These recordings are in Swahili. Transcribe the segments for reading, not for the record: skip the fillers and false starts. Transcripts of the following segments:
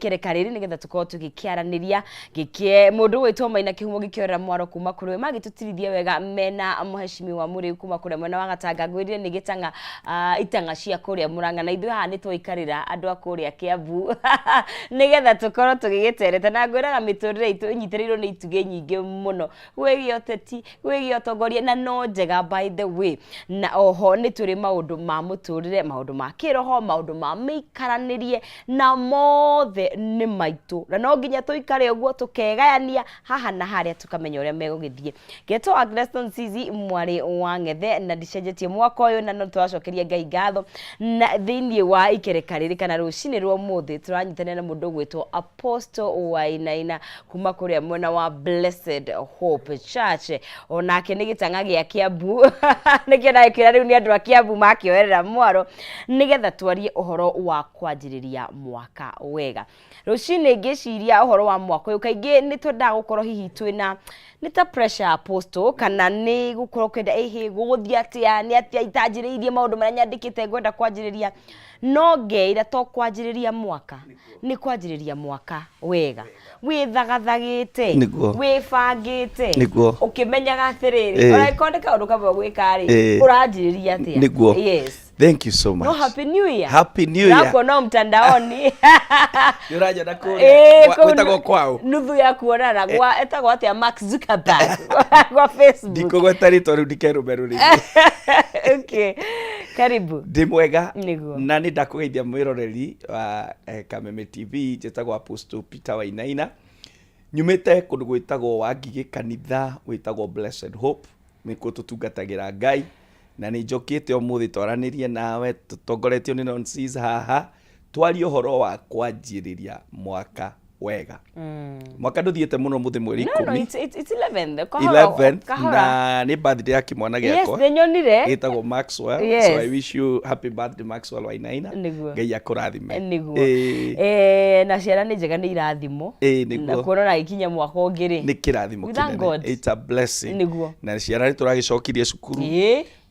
Kerekariri nigetha tukorwo tugikiaraniria gikie mundu witwo Maina Kihumo gikiorera mwaro kuma kuri magitutirithie wega mena muheshimiwa muri kuma kuri mwena wa Gatanga gwirire ni gitanga itanga cia kuria Murang'a na ithu haha ni twikarira andu akuria Kiambu nigetha tukorwo tugigiterete na ngwiraga miturire itu inyitirirwo ni ituge nyingi muno wigi oteti wigi otongoria na no njega by the way na oho ni turi maundu ma muturire maundu ma kiroho maundu ma mikaranirie na mothe ni maitu na no nginya tuikare uguo tukegayania haha na haria tukamenya uria megugithie geto Agneston Cizi mwari wa Ngethe na ndicenjetie mwaka uyu na no twacokeria Ngai ngatho na thiini wa ikerekariri kana rucini rwo muthi turanyitana na mundu gwitwo Apostle Wainaina kuma kuria mwena wa Blessed Hope Church onake ni gitanga gia Kiambu nikio na ikira riu ni andu a Kiambu makioerera mwaro nigetha twarie uhoro wa kwanjiriria mwaka wega rucini ngiciria uhoro wa mwaka uyu kaingi ni twenda gukorwo hihi twina ni ta pressure Apostle kana ni gukorwo kwenda guguthia atia ni atia itanjiriirie maundu maria nyandikite ngwenda kwanjiriria no ngeira to kwanjiriria mwaka ni kwanjiriria mwaka wega withagathagite wifangite ukimenyaga atiriri uraikondeka undu kamwe gwikari uranjiriria atia yes. Thank you so much. No, happy new year. Happy new year. Nako no mtandaoni. Yuraja nakuri. Wetagwo kwao. Nuthu ya kuonana gwa etagwo atia Mark Zuckerberg kwa Facebook. Ndiko gwetarito riu ndikerumeru ringi. Okay. Karibu. Ndimwega na ni ndakugeithia mwiroreri wa Kameme TV jetagwo Apostle Peter Wainaina. Nyumite kundu gwitagwo Wangigi kanitha witagwo Blessed Hope. Miko tutungatagira Ngai. Na ni njokite umuthi twaranirie nawe tutongoretio ni nonsense haha twari uhoro wa kwanjiriria mwaka wega mwaka nduthiete muno muthi mweri 10 no it's 11 na ni birthday ya kimwana giakwa yes ninyonire itagwo Maxwell yes. So I wish you happy birthday Maxwell Wainaina Ngai akurathime na ciana ni njega ni irathimo na kuona ikinya mwaka ungiri ni kirathimo kinene it's a blessing na ciana ni turagicokirie cukuru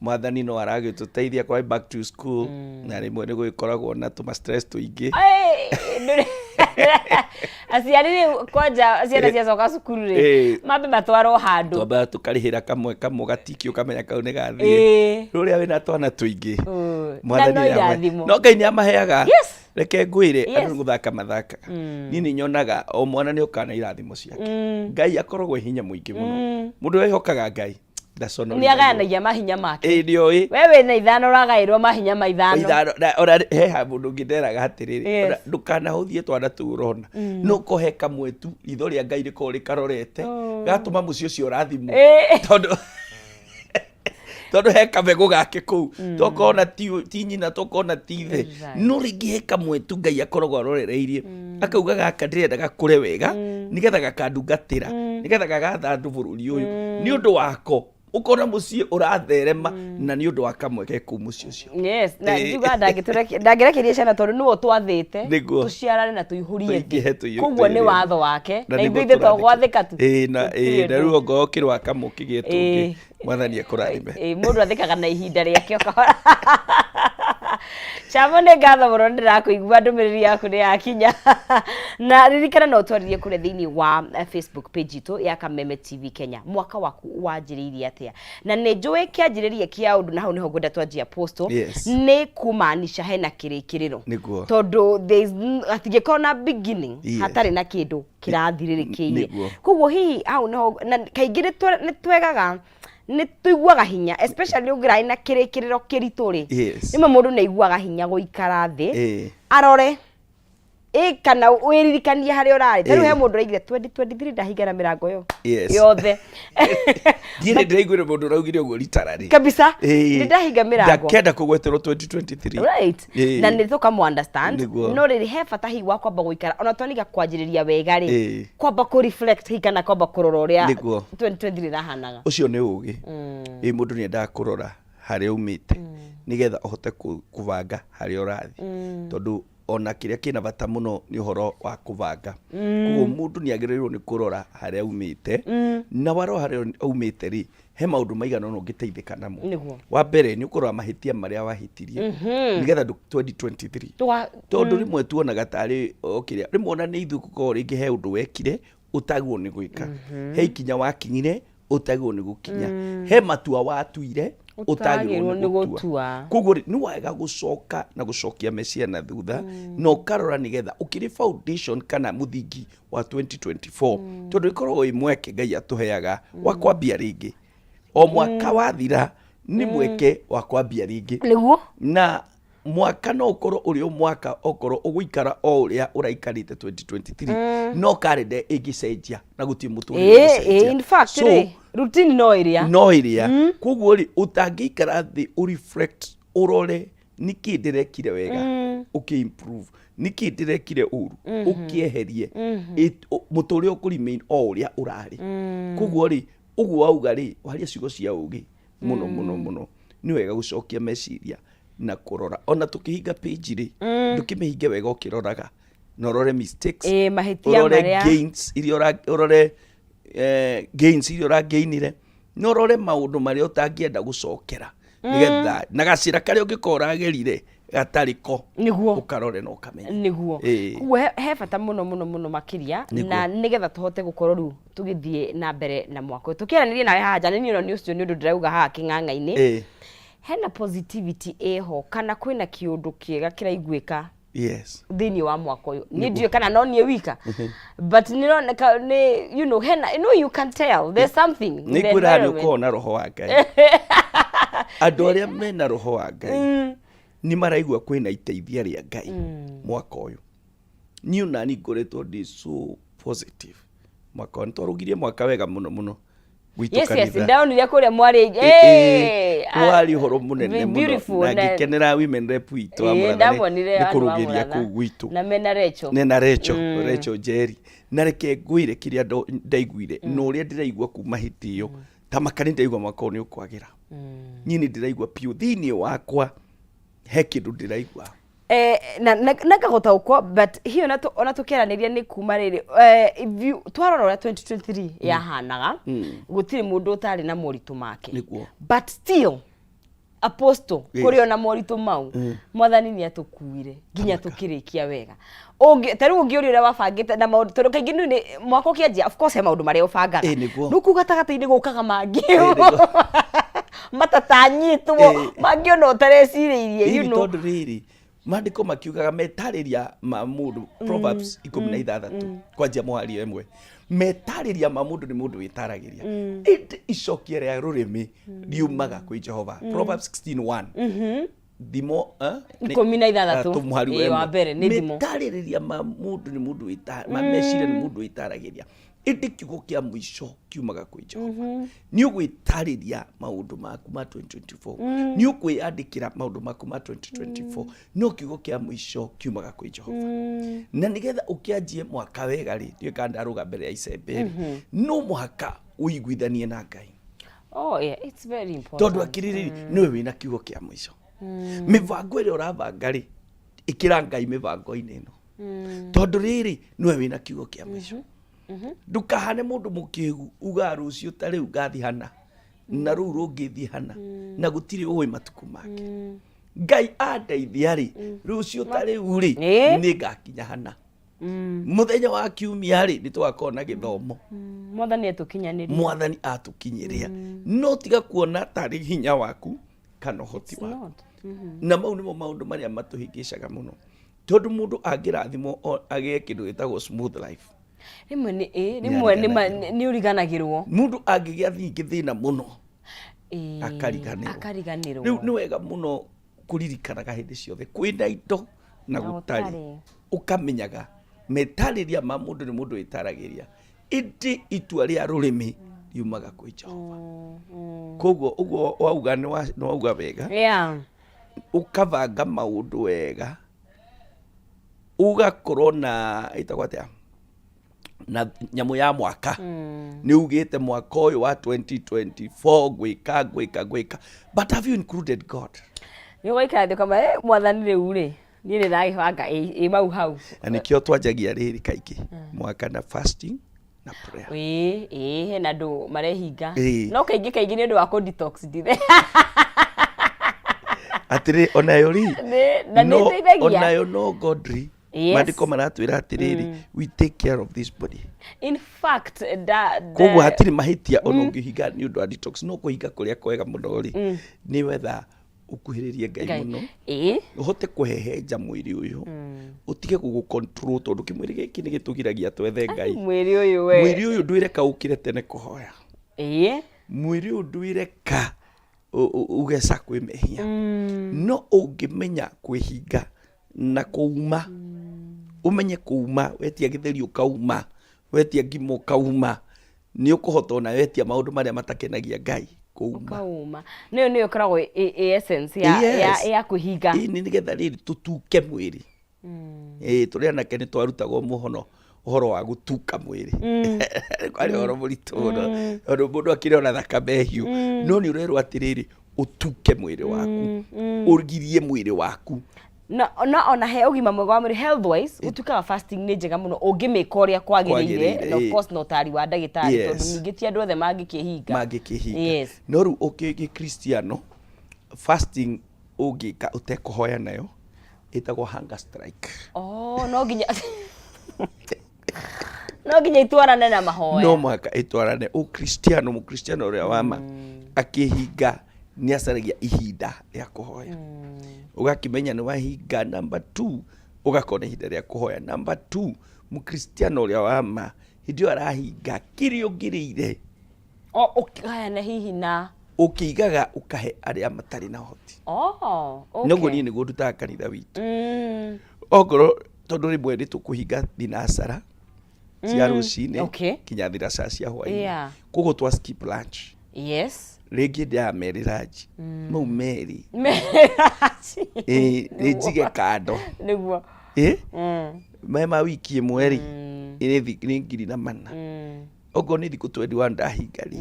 mwathani no aragituteithia kwa back to school na rimwe ni guikoragwo na tuma stress tuingi asiari kwanja asiari cia coka cukuru ri mambe matwaro handu twamba tukarihira kamwe gatikio kamenya kau ni gathie ruria wina twana tuingi mwathani amwe no Ngai ni amaheaga reke ngwire andu guthaka mathaka nini nyonaga o mwana ni ukana irathimo ciake Ngai akoragwo hinya muingi muno mundu wehokaga Ngai ni aganagia mahinya make ndioi wewe na ithano ragairwo mahinya maithano ora he mundu nginderaga hatiriri ndukanahuthie twana turona no kohe kamwe tu itho ria Ngai riko rikarorete gatuma mucio cio rathimo tondu he kamego gake kuu tokona ti nyina tokona ti the no ringi he kamwe tu Ngai akoragwo arorereirie akauga gaka ndirenda gakure wega nigetha gakandungatira nigetha gagathandu bururi uyu ni undu wako ukona mucie uratherema na ni undu wa kamwe ke ku mucie ucio yes na njuga ndagirekeria ciana tondu niwo twathite tuciarane na tuihurie kuguo ni watho wake na ithuĩ twagwathika tu na riu ngo kirwa kamwe kigetungi mwathani akurathime mundu athikaga na ihinda riake ukahora Chamo ne gatho muno ndirakuigua ndumiriri yaku ni yakinya na ririkana no twaririe kure thiini wa Facebook page itu ya Kameme TV Kenya mwaka waku wanjiririe atia na ne njui kianjiririe kia undu na hau niho ngwenda twanjia Apostle ni kumaanisha hena kirikiriro tondu atige kona beginning hatari na kindu kirathiririkirie koguo hihi hau niho kaingi ni twegaga ni tuiguaga hinya especially ugira ina kirikiriro kirituri nima mundu ne iguaga hinya guikara thi arore kana wiririkanie hari urari tari he mundu raigire 2023 ndahingana mirango yo yothe ndire ndiraigire mundu raugire uguo ritarari kabisa ndahinga mirango ndakenda kugweterwo 2023 right na nithuka mu understand no riri he bata hi wa kwamba guikara ona twaniga kwanjiriria wega ri kwamba ku reflect hi kana kwamba kurora uria 2023 rahanaga ucio ni ugi mundu ni endaga kurora hari umite nigetha uhote kuvanga hari urathi tondu ona kiria kina bata muno ni uhoro wa kuvanga kugo mundu ni agirirwo ni kurora haria umite na waro haria umite ri he maundu maigana no ngiteithika namo wa mbere ni ukorwa mahitia maria wahitirie nigetha 2023 tondu rimwe tuonaga tari okiria rimwe ona ni ithu ko ringi he undu wekire utagwo ni gwika he ikinya wakinyire utagwo ni gukinya he matua watuire utagirwo ni gutua kugo ni wega gucoka na gucokia mecia na thutha no karora nigetha ukiri foundation kana muthingi wa 2024 tondu ikorwo imweke Ngai atuheaga wa kwambia ringi o mwaka wathira ni mweke wa kwambia ringi na mwaka no ukorwo uri mwaka okorwo uguikara o uria uraikarite 2023 no karende igicenjia na guti muturire in fact so, routine no iria kuguo ri utangiikara thi ureflect urore niki ndirekire wega ukiimprove niki ndirekire uru ukieherie muturire ukurimain o uria urari kuguo ri uguo auga ri waria ciugo cia ugi muno ni wega gucokia meciria na kurora ona tukihinga page ri ndukimehinge wega ukiroraga norore mistakes mahitia gains iria urore gains iria uragainire norore maundu maria utangienda gucokera nigetha na gacira karia ungikoragirire gatariko niguo ukarore no kamenya niguo kuwe he bata muno makiria na nigetha tuhote gukorwo ru tugithie na mbere na mwako tukiranirie nawe haja ni no news ni undu ndirauga ha king'ang'a-ini hena positivity eho kana kwina kiundu kiega kiraiguika thini wa mwaka uyu ni ndio kana no nie wika but ni no ni you know hena you can tell there's something ni kwira ni ko na roho wa Ngai andu aria mena roho wa Ngai ni maraigua kwina iteithia ria Ngai mwaka uyu ni una ni ngoretwo ndi so positive mwaka uyu twarugirie mwaka wega muno yes ndaonire kuria mwari mwari horo munene muno na gikenera women rep itu amurathani ni kurugiria ku gwitu na mena Recho Jerry na reke ngwire kiria ndaiguire no ria ndiraigua kuma hitio ta makani ndaigua mwaka ni ukwagira nyini ndiraigua piu thini wakwa he kindu ndiraigua na kagota uko but hiyo ona tukiraniria ni kuma riri twarora ora 2023 yahanaga gutiri mundu utari na moritu make but still apostle kuri ona moritu mau mwathani ni atukuire ginya tukirikia wega tari ungiuri ura wabangite na maundu tondu kaingi ni mwako kianjia of course he maundu maria ubangaga nuku gatagata-ini gukaga mangi matatanyitwo mangi ona utarecireirie tondu riri maandiko makiugaga metariria ma mundu Proverbs 16 kwanjia muhari emwe metariria ma mundu ni mundu witaragiria icokia ria rurimi riumaga kwi Jehova Proverbs 16:1 thimo 16 muhari wa mbere ni thimo metariria ma mundu ni mundu witaragiria ma meciria ni mundu witaragiria indi kiugo kia mwisho kiumaga kwi Jehova ni ugwitariria maundu maku ma 2024 ni ukwiyandikira maundu maku ma 2024 no kiugo kia mwisho kiumaga kwi Jehova na nigetha ukianjie mwaka wega ri ndio kandaruga mbere ya icembe no mwaka uiguithanie na Ngai it's very important tondu akiriri niwe wina kiugo kia mwisho mivango iri urabanga ri ikira Ngai mivango-ini ino tondu riri niwe wina kiugo kia mwisho ndukahane mundu mukigu uga rucio tari ugathi hana na ru rungithi hana na gutiri uwi matuku make Ngai andeithia ri rucio tari uri ni ngakinya hana muthenya wa kiumia ri ni twakona githomo mwathani atukinyiria no tiga kuona tari hinya waku kana hoti waku na mau nimo maundu maria matuhingicaga muno tondu mundu angirathimo agie kindu gitagwo smooth life rimwe ni uriganagirwo mundu angigia thingi thina muno akariganirwo riu ni wega muno kuririkanaga hindi ciothe kwina indo na gutari ukamenyaga metariria ma mundu ni mundu witaragiria indi itua ria rurimi riumaga kwi Jehova koguo uguo wauga ni wauga wega ukavanga maundu wega ugakorwo na itagwatia na nyamu ya mwaka ni ugite mwaka uyu wa 2024 gwika but have you included God ni waika kama mwathani riu ri Niĩ nĩ ndagĩbanga mau hau. Na nĩkĩo twanjagia rĩrĩ kaingĩ mwaka na fasting na prayer. Hena andũ marehinga. No kaingĩ nĩ ũndũ wa kũ detox ndithe. Atĩrĩ onayo ri. Na nĩ teithagia. Onayo no godly. Maandĩko maratwĩra atĩrĩrĩ, we take care of this body. In fact, koguo hatirĩ mahĩtia ona ũngĩhinga nĩ ũndũ wa detox, no kũhinga kũrĩa kwega mũno rĩ nĩ wetha ũkuhĩrĩrie Ngai mũno, ũhote kũhehenja mwĩrĩ ũyũ, ũtige gũgũ-control tondũ kĩmwĩrĩ gĩkĩ nĩ gĩtũgiragia twethe Ngai. Mwĩrĩ ũyũ ndwĩreka ũkĩre tene kũhoya. Mwĩrĩ ũyũ ndwĩreka ũgeca kwĩmehia. No ũngĩmenya kwĩhinga na kuuma, umenye kuuma, wetia gĩtheri ũkauma, wetia ngima ũkauma, nĩ ũkũhota ona wetia maũndũ marĩa matakenagia Ngai kuuma. Nĩyo ĩkoragwo essence ya kũhinga. Nĩgetha rĩrĩ tũtuke mwĩrĩ. Tũrĩ anake nĩ twarutagwo ũhoro wa gũtuka mwĩrĩ. Kwarĩ ũhoro mũritũ mũno, tondũ mũndũ akĩrĩ ona thakame hiũ. No nĩ ũrerwo atĩrĩrĩ ũtuke mwĩrĩ waku, ũgirie mwĩrĩ waku. No ona he ũgima mwega wa mwĩrĩ health wise ũtukaga fasting nĩ njega mũno ũngĩmĩka ũrĩa kwagĩrĩire, na of course no tari wa ndagĩtarĩ tondũ ningĩ ti andũ othe mangĩkĩhinga. No rĩu ũkĩkristiano fasting ũngĩka ũtekũhoya nayo ĩtagwo hunger strike. No nginya itwarane na mahoya. No mwaka itwarane. Mũkristiano ũrĩa wama akĩhinga nĩ acaragia ihinda rĩa kũhoya. Ũgakĩmenya nĩ wahinga. Number 2 ũgakona ihinda rĩa kũhoya. Number 2 mũkristiano ũrĩa wama hĩndĩ ĩyo arahinga kĩrĩa ũngĩrĩire ũkĩgayana hihi na ũkĩigaga ũkahe arĩa matarĩ na ũhoti. Noguo niĩ nĩguo ndutaga kanitha witũ. Ongorwo tondũ rĩmwe nĩ tũkũhinga thinacara cia rũcinĩ kinya thinacara cia hwainĩ, koguo twa skip lunch. Rĩngĩ ndĩramerĩra nji mau merĩ njige kando nĩguo ma wiki ĩmwe rĩ nĩ 4,000. Okorwo nĩ thikũ 21 ndahinga rĩ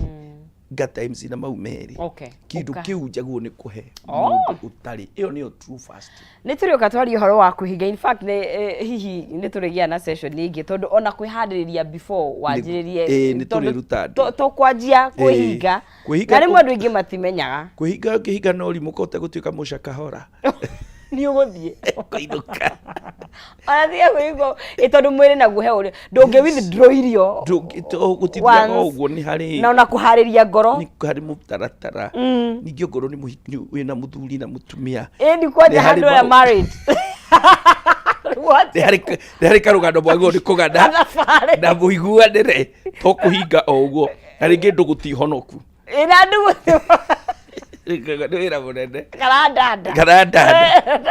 nga times na mau merĩ, kĩndũ kĩu njaguo nĩ kũhe mũndũ ũtarĩ. Ĩyo nĩyo true fasting. Nĩ tũrĩũka twaria ũhoro wa kwĩhinga. In fact hihi nĩ tũrĩgĩa na session ĩngĩ tondũ ona kwĩharĩrĩria before wanjĩrĩrie tũkwanjia kwĩhinga na rĩmwe andũ aingĩ matimenyaga. Kwĩhinga ũkĩhinga no ũrimũka ũtegũtuĩka mũca kahora. Nĩ ũgũthiĩ kũinũka ona thiĩ kwĩhinga tondũ mwĩrĩ naguo he ũrĩa ndũngĩ withdraw irio gũtithiaga ũguo. Nĩ harĩ na ona kũharĩria ngoro nĩ harĩ mũtaratara. Ningĩ ngoro nĩ wĩna mũthuri na mũtumia ni kwanja handũ ya married. Nĩ harĩ karũgano mwagĩrĩirwo nĩ kũgana na mũiguanĩre to kũhinga o ũguo, na rĩngĩ ndũgũtihonoku wĩra mũnene karandanda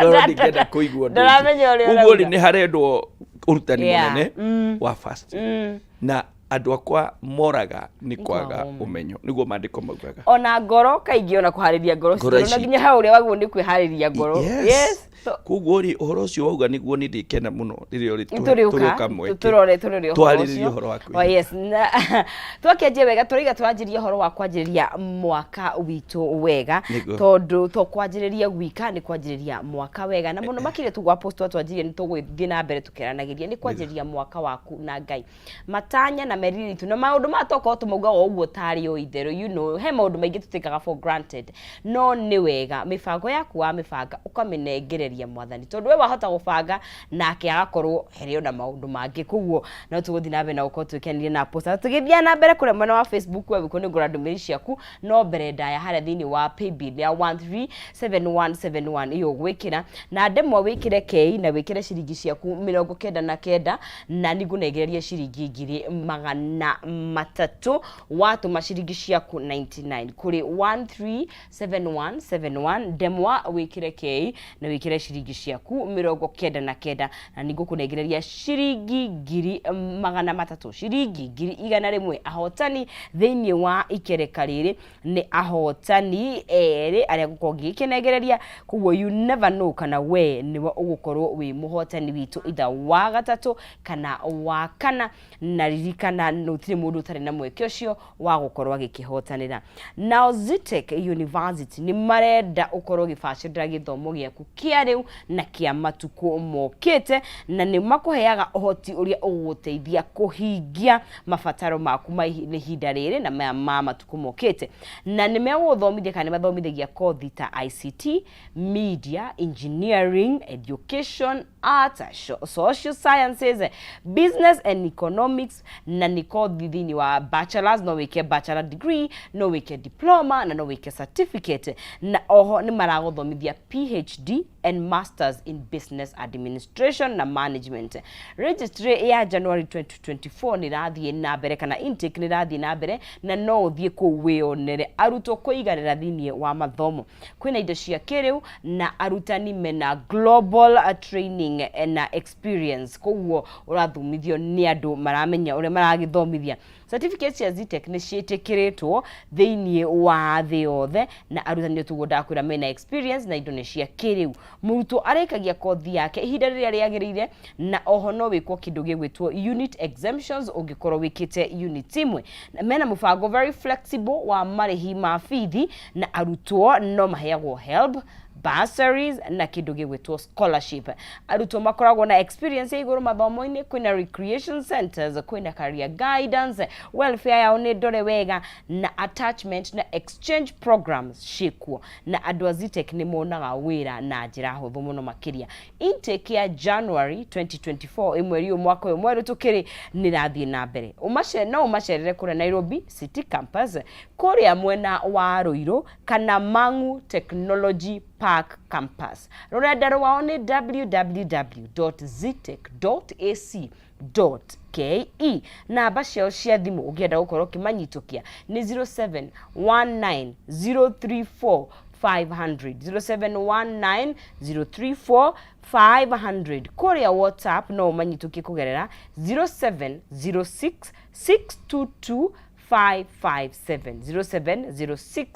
no ndingĩenda kũigua ũguo nĩ harendwo ũrutani mũnene wa fasting na andũ akwa moraga nĩ kwaga ũmenyo, nĩguo maandĩko maugaga. Ona ngoro kaingĩ ona kũharĩria ngoro na nginya ha ũrĩa waguo nĩ kwĩharĩria ngoro. Koguo rĩ ũhoro ũcio wauga nĩguo nĩ ndĩkena mũno rĩrĩa ũrĩ tũrĩũka mweke twarĩrĩrie ũhoro wa kwĩhinga. Twakĩanjia wega tũraiga twanjĩria ũhoro wa kwanjĩrĩria mwaka witũ wega tondũ to kwanjĩrĩria gwika nĩ kwanjĩrĩria mwaka wega, na mũno makĩria tugwa post twanjĩrĩria nĩ tũgũthiĩ na mbere tũkĩaranagĩria nĩ kwanjĩrĩria mwaka waku na Ngai. Matanya na merirĩtu na maũndũ matokorwo tũmaugaga ũguo tarĩ o itherũ, you know, he maũndũ maingĩ tũtĩkaga for granted, no nĩ wega mĩbango yaku wa mĩbanga ũkamĩnengereria Mwathani tondũ we wahota gũbanga nake agakorwo hereo na maũndũ mangĩ. Koguo no tũgũthiĩ na mbere na gũkorwo twĩkenirie na post tũgĩthiĩ na mbere kũrĩa mwena wa Facebook we wĩkwo nĩ ngora ndũmĩrĩri ciaku no mbere ndaya harĩa thĩinĩ wa paybill ya 137171 iyo gwĩkĩra na ndemwa wĩkĩre kei na wĩkĩre ciringi ciaku 99 na nĩguo nengereria ciringi 300 watũma ciringi ciaku 99 kũrĩ 137171 ndemwa wĩkĩre kei na wĩkĩre ciringi ciaku 99 na nĩguo kũnengereria ciringi 300 ciringi 100 ahotani thĩinĩ wa ikereka rĩrĩ nĩ ahotani erĩ arĩa gũkorwo ngĩkenengereria. Koguo you never know kana we nĩwe ũgũkorwo wĩ mũhotani witũ itha wa gatatũ kana wa kana, na ririkana gũtirĩ mũndũ ũtarĩ na mweke ũcio wa gũkorwo agĩkĩhotanĩra. Now Zetech University nĩ marenda ũkorwo ũgĩbacĩrĩra gĩthomo gĩaku kĩa riu na kia matuko mokete na ni makuheaga ohoti uria uguteithia kuhingia mabataro maku ma ihinda riri na ma matuko mokete na ni megũthomithia kana mathomithagia kothi ta ICT, media, engineering, education, arts, social sciences, business and economics na ni kothi thini wa bachelors no wike bachelor degree no wike diploma na no wike certificate na oho ni maragũthomithia PhD and masters in business administration na management. Registry ya January 2024 ni rathie na mbere kana intake ni rathie na mbere na no uthie ku wionere arutwo kuiganira thini wa mathomo. Kwina indo cia kiriu na arutani mena global training na experience koguo urathumithio ni andu maramenya uria maragithomithia. Certificates cia ZTech ni ciitikiritwo thini wa thi yothe na arutani tugoda kwira mena experience na indo ni cia kiriu. Murutwo arekagia kothi yake ihinda riria riagirire na oho no wikwo kindu gigwitwo unit exemptions ungikorwo wikite unit imwe. Mena mubango very flexible wa marihi ma fithi na arutwo no maheagwo help bursaries na kindu gigwitwo scholarship. Arutwo makoragwo na experience ya iguru mathomo-ini, kwina recreation centers, kwina career guidance, welfare yao ni ndore wega na attachment na exchange programs shikwo na andu a ZTech ni monaga wira na njira huthu muno makiria. Intake ya January 2024 imweri mwaka uyu mweru tukiri ni rathie na mbere. Umacerere kure Nairobi City Campus, kuria mwena wa Ruiru kana Mang'u Technology Park Campus. Rurenda rwao ni www.ztech.ac.ke. Namba ciao cia thimu ugienda gukorwo kimanyitukia ni 0719034500 0719034500. Kuria WhatsApp no manyitukie kugerera 0706622557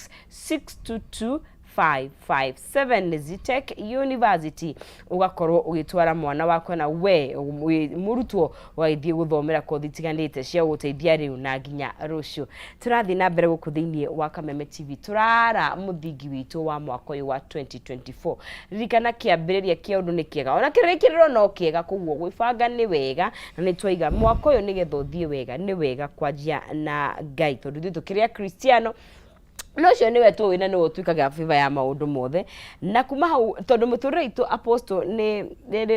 0706622557 ZTech University. Ugakorwo ugitwara mwana wako na we murutwo waithie guthomera kothi tiganite cia guteithia riu na nginya rucio. Turathi na mbere guku thiini wa Kameme TV turara muthingi witu wa mwaka uyu wa 2024. Ririkana kiambiriria kia undu ni kiega ona kiririkiriro no kiega koguo gwibanga ni wega na ni twaiga mwaka uyu nigetha uthie wega ni wega kwanjia na Ngai tondu thithu kiria Kristiano no cio niwe tuwina no tuikaga favor ya maundu mothe na kuma hau tondu muturire itu apostle ni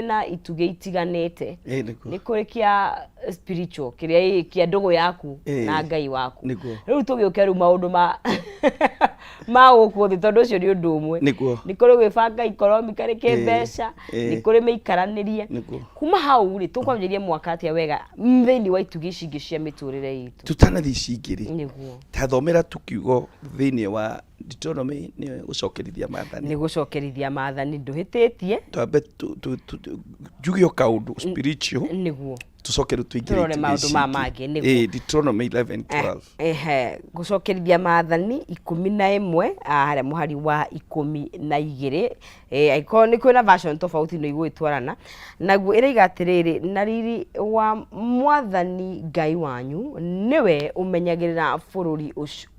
na ituge itiganete ni kurikia spiritual kiria kia ndugu yaku na Ngai waku riu tugiuke ru maundu ma guku thi tondu cio ni undu umwe ni kuri gwibanga economically kembeca ni kuri meikaranirie kuma hau ri tukwambiria mwaka atia wega thini wa ituge cingi cia miturire itu tutanathi cingiri niguo tathomera tukiugo thini wa Deuteronomy ni gucokerithia maathani nduhititie twambe jugio kaundu spiritual niguo tucokeru tuingire maundu mangi niguo Deuteronomy 11:12 gucokerithia maathani 11 haria muhari wa 12 iko ni kwina version tofauti no igwitwarana naguo iriga atiriri na riri wa mwathani Ngai wanyu niwe umenyagirira bururi ucio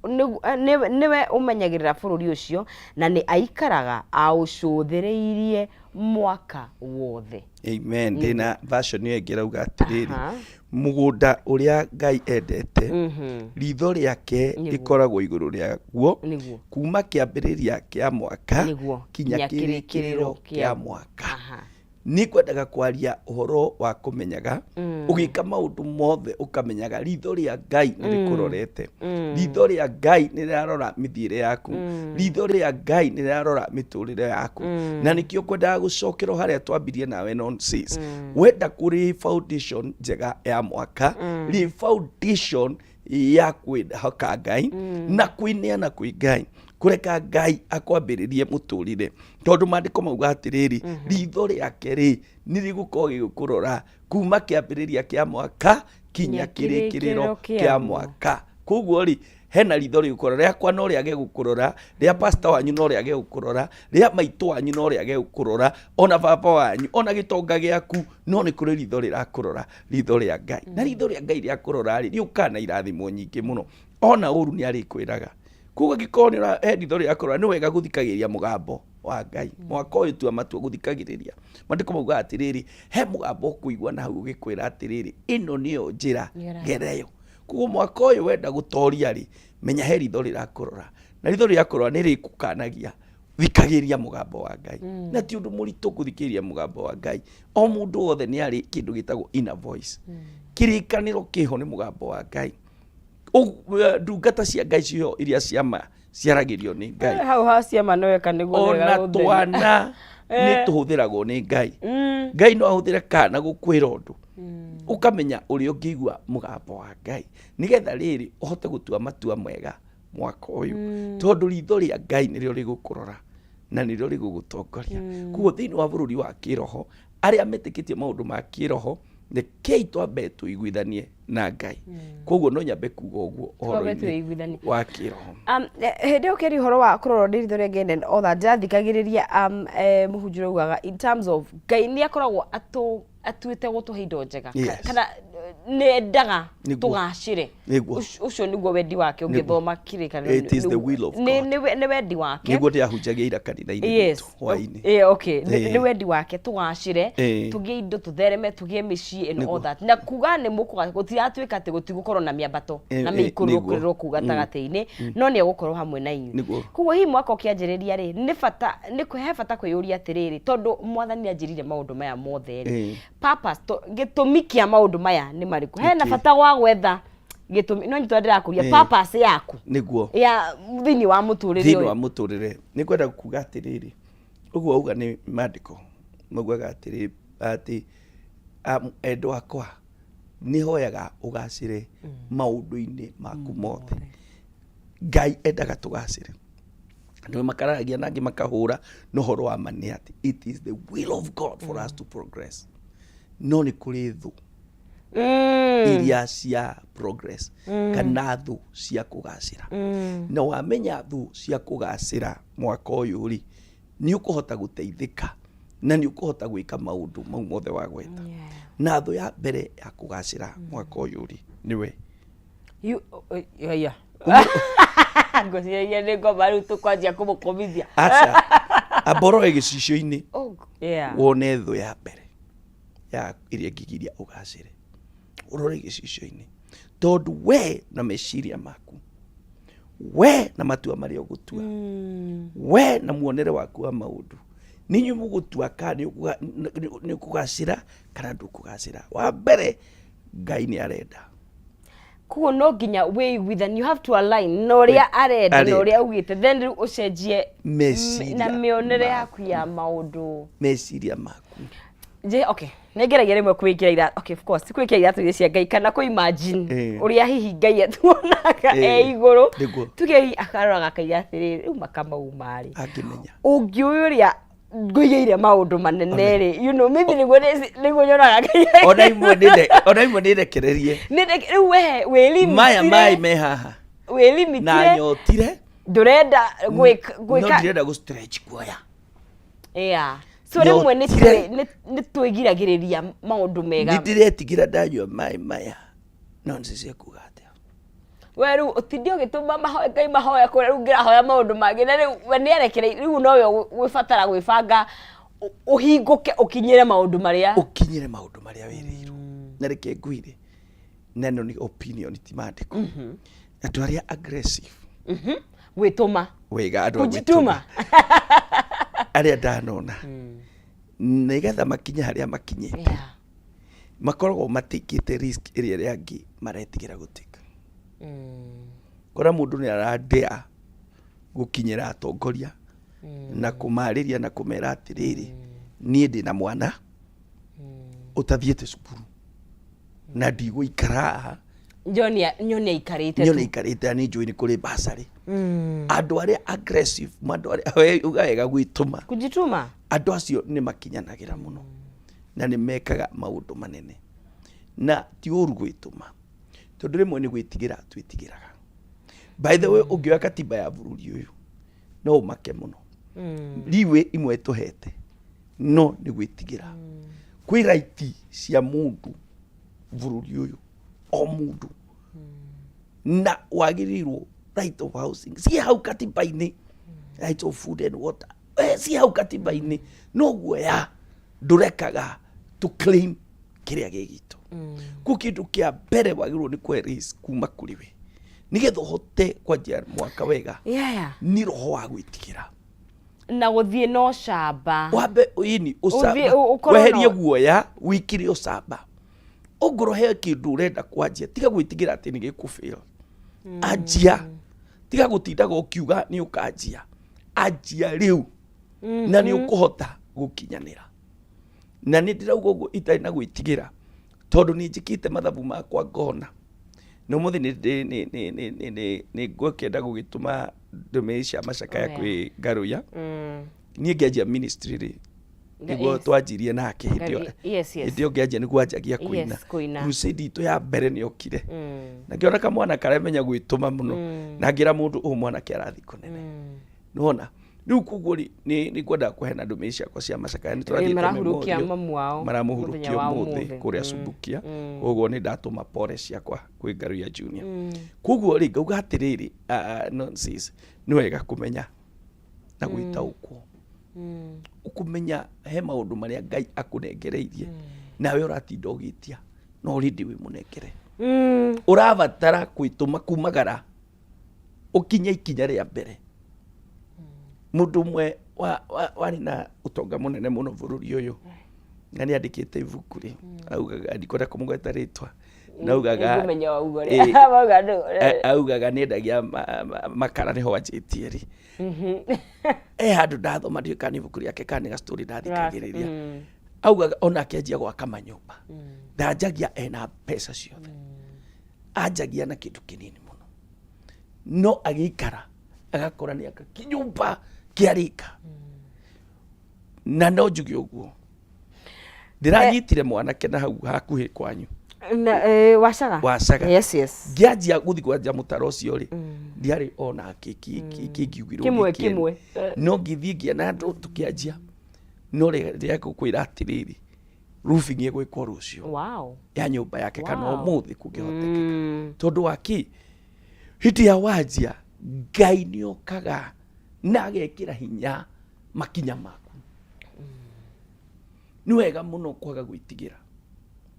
niwe umenyagirira bururi ucio na ni aikaraga aucuthireirie mwaka wothe. Amen. Dina version yo ngirauga atiriri mugunda uria Ngai endete ritho riake ikoragwo iguru riaguo kuma kiambiriria kia mwaka kinya kirikiriro kia mwaka. Ni kwendaga kwaria uhoro wa kumenyaga ugika maundu mothe ukamenyaga ritho ria Ngai nirikurorete ritho ria Ngai nirarora mithiire yaku ritho ria Ngai nirarora miturire yaku na nikio kwendaga gucokerwo haria twambirie nawe nonsense wenda kuri foundation njega ya mwaka ri foundation ya kwĩhoka Ngai na kwĩneana kwĩ Ngai kureka Ngai akwambiririe muturire tondu mandiko mauga atiriri ritho riake ri nirigukorwo gigukurora kuma kiambiriria kia mwaka kinya kirikiriro kia mwaka koguo ri hena ritho rigukurora riakwa no riage gukurora ria pastor wanyu no riage gukurora ria maitu wanyu no riage gukurora ona baba wanyu ona gitonga giaku no ni kuri ritho rirakurora ritho ria Ngai na ritho ria Ngai riakurora ri riukana irathimo nyingi muno ona uru ni ari kwiraga kuga gikorwo ni ritho riakurora ni wega guthikagiria mugambo wa Ngai mwaka uyu tua matua guthikagiriria mandiko mauga atiriri he mugambo kuigwa na hau ugikwira atiriri ino niyo njira gereyo kugo mwaka uyu wenda gutoria ri menya he ritho rirakurora na ritho rirakurora ni rikukanagia thikagiria mugambo wa Ngai na ti undu muritu kuthikiria mugambo wa Ngai o mundu wothe ni ari kindu gitagwo inner voice kirikaniro kiho ni mugambo wa Ngai ndungata cia Ngai cio iria ciama ciaragirio ni Ngai hau ha ciama no weka niguo ona twana ni tuhuthiragwo ni Ngai Ngai no ahuthire kana gukwira undu ukamenya uri ungigwa mugambo wa Ngai nigetha riri uhote gutua matua mega mwaka uyu tondu ritho ria Ngai nirio rigukurora na nirio rigugutongoria kugo thiini wa bururi wa kiroho aria metikitie maundu ma kiroho ne keitwa betu iguithanie na Ngai koguo no nyambe kuga uguo uhoro-ini wa kiroho hende ukeri horo wa kurorwo ritho ria Ngai and all that jathikagiriria muhunjiro ugaga in terms of Ngai ni akoragwo atuite gutuhe indo njega kana nendaga tugacire ucio niguo wendi wake ungithoma kirikaniro it is the will of God ni wendi wake niguo ndiahunjagia ira kanitha-ini gitu hwaini okay ni wendi wake tugacire tugie indo tuthereme tugie micii and all that na kuga ni mukuga gutiratuika ati gutigukorwo na miambato na miikurukirirwo kuga tagate-ini no ni egukorwo hamwe na inyu kugo hi mwaka ukianjiriria ri ni bata ni kuhe bata kwiyuria atiriri tondu mwathani anjirire maundu maya mothe ri purpose gitumi kia maundu maya ni mariku hena bata wa gwetha gitumi no nyitwa ndirakuria purpose yaku niguo ya thini wa muturire ni kwenda kuga atiriri uguo uga ni mandiko mugaga atiriri ati endo akwa ni hoyaga ugacire maundu-ini maku mothe Ngai endaga tugacire ndio makaragia nangi makahura no horo wa mani ati it is the will of God for us to progress no ni kuri thu iria cia progress kana thu cia kugacira na wamenya thu cia kugacira mwaka uyu ri ni ukuhota guteithika na ni ukuhota gwika maundu mau mothe wa gweta na thu ya mbere ya kugacira mwaka uyu ri niwe ngociria ni ngoma riu tukwanjia kumukomithia acha aboro egicicio-ini wone thu ya mbere ya iria ngigiria ugacire urore gicicio-ini tondu we na meciria maku we na matua maria ugutua we na muonere waku wa maundu ninyu mugutua kana ni kugacira kana ndukugacira wa mbere Ngai ni arenda kuo no nginya we with and you have to align no ria arenda no ria ugite then ucenjie na mionere yaku ya maundu meciria maku okay negeragia rimwe kwikira ira okay of course kwikira ira tu cia Ngai kana ku imagine uria hihi Ngai atuonaga iguru tuge akaroraga Ngai atiriri makama umari akimenya ungiuria nguyeire maundu manene ri you know maybe niguo nyonaga Ngai ona imwe nirekererie we limit maya me haha we limit na nyotire ndurenda gwika no ndirenda go stretch kuoya so rimwe ni twigiragiriria maundu mega ndiretigira ndanywa mai maya no nzicie kuga atia weru utidio gituma mahoya Ngai mahoya kure rungira hoya maundu magi na riu ni arekere riu no yo wifatara gwibanga uhinguke ukinyire maundu maria wiriirwo na reke ngwire neno ni opinion ti mandiko na twaria aggressive wituma wega andu kujituma aria ndanona nigetha makinya haria makinyite makoragwo matikite risk iria riangi maretigira gutika kora mundu ni aradea gukinyira atongoria na kumariria na kumera atiriri nie ndi na mwana utathiete cukuru na ndigwo ikara nyonia ikarite ni njui ni kuri basari andu aria aggressive mandu aria ugawega gwituma kujituma andu acio ni makinyanagira muno na ni mekaga maundu manene na ti uru gwituma tondu rimwe ni gwitigira twitigiraga by the way ungioya katiba ya bururi uyu no umake muno liwe imwe tuhete no ni gwitigira kwi right cia mundu bururi uyu o mundu na wagirirwo right of housing si hau katiba-ini right of food and water si hau katiba-inĩ no guoya ndurekaga to claim kiria gigito ku kindu kia mbere wagirwo ni kweris kuma kuri we nigetha hote kwanjia mwaka wega ni roho wa gwitigira na guthie no shamba wambe ini usamba weherie guoya wikire usamba ongoro he kindu urenda kwanjia tiga gwitigira ati ni gikufio anjia tiga gutinda gokiuga ni ukanjia anjia riu na ni ukuhota gukinyanira na ni ndirauga uguo itai na gwitigira tondu ni njikite mathabu makwa ngona no muthi ni ngwenda gugituma ndume cia macakaya kwi Ngaruya ni ngianjia ministry ri niguo twanjirie nake hindio ngianjia niguo anjagia kuina crusade itu ya mbere ni okire na ngiona kamwana karemenya gwituma muno na ngira mundu umwana kiarathi kunene nona riu kuguo ni ngwenda kuhena ndume ciakwa cia macakaya ni turathie marahurukia mamu wao maramuhurukia muthi kuria Subukia koguo ni ndatuma pore ciakwa kwi Ngaruya Junior koguo ri ngauga atiriri nonsense ni wega kumenya na gwitaukwo ukumenya he maundu maria Ngai akunengereirie nawe uratinda ugitia no rindi wi munengere urabatara kwituma kumagara ukinya ikinya ria mbere mundu mwe wari na utonga munene muno bururi uyu na ni andikite ibuku ri augaga ndikwenda kumugweta ritwa naugaga augaga ni ndagia makara niho wanjitie ri handu ndathoma ndio kana ibuku riake kana ga story ndathikagiriria augaga ona akianjia gwaka manyumba ndanjagia ena pesa ciothe anjagia na kindu kinini muno no agikara agakora ni aka kinyumba kiarika na no njugi uguo ndiranyitire mwanake na hau hakuhi kwanyu na wacaga yes ngianjia guthi kwanja mutaro ucio ri ndiari ona kingiugirwo kimwe no ngithii ngiana andu tukianjia no ria gukwira atiriri roofing igwikwo rucio ya nyumba yake kana umuthi kungihotekeka tondu waki hiti ya wajia Ngai ni okaga na agekira hinya makinya maku ni wega muno kwaga gwitigira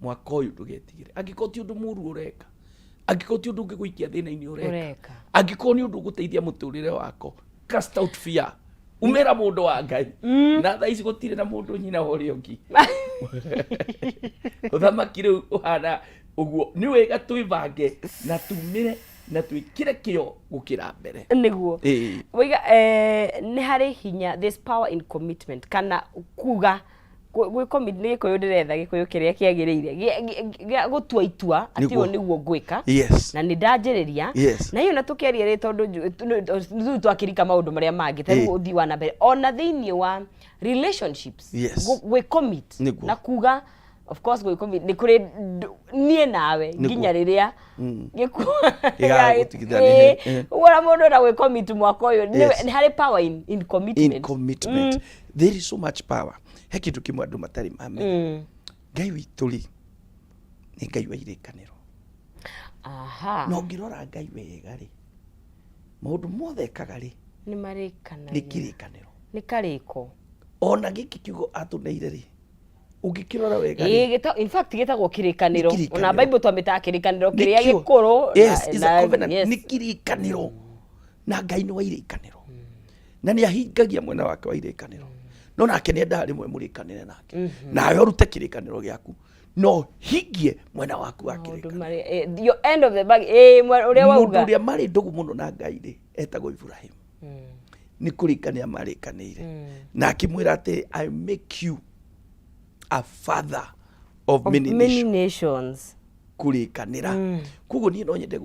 mwaka uyu ndugetigire angiko ti undu muru ureka angiko ti undu ngiguikia thina-ini ureka angiko ni undu guteithia muturire wako cast out fear umera mundu wa Ngai na tha ici gutire na mundu nyina hori ongi uthamaki riu uhana uguo ni wega twibange na tumire na twikire kio gukira mbere niguo wiga ni hari hinya this power in commitment kana kuga gwi commit ni koyo ndiretha gikoyo kiria kiagiriire gutua itua ati o niguo gwika na ni ndanjiriria na hiyo na tukiaria ri tondu ndu twakirika maundu maria mangi tari uthi wa na mbere ona thiini wa relationships gwi commit na kuga of course gwi commit ni kuri nie nawe nginya riria wala mundu na gwi commit mwako uyu ni hari power in commitment there is so much power he kindu kimwe andu matari mame Ngai witu ri ni Ngai wa irikaniro no ngirora Ngai wega ri maundu mothe ekaga ri ni marikana ni kirikaniro ni kariko ona giki kiugo atuneire ri ungikirora wega ri in fact gitagwo kirikaniro ona Bible twamita kirikaniro kiria gikuru is a covenant ni kirikaniro na Ngai ni wa irikaniro na ni ahingagia mwena wake wa irikaniro no nake ni ndari mwe murikanire nake nawe urute kirikaniro giaku no hingie mwena waku wa kirikaniro your end of the bag uria wauga mundu uria mari ndugu muno na Ngai ri etagwo Ibrahim ni kurikania marikanire na akimwira ati I make you a father of many nations kurikanira kugo ni no nyende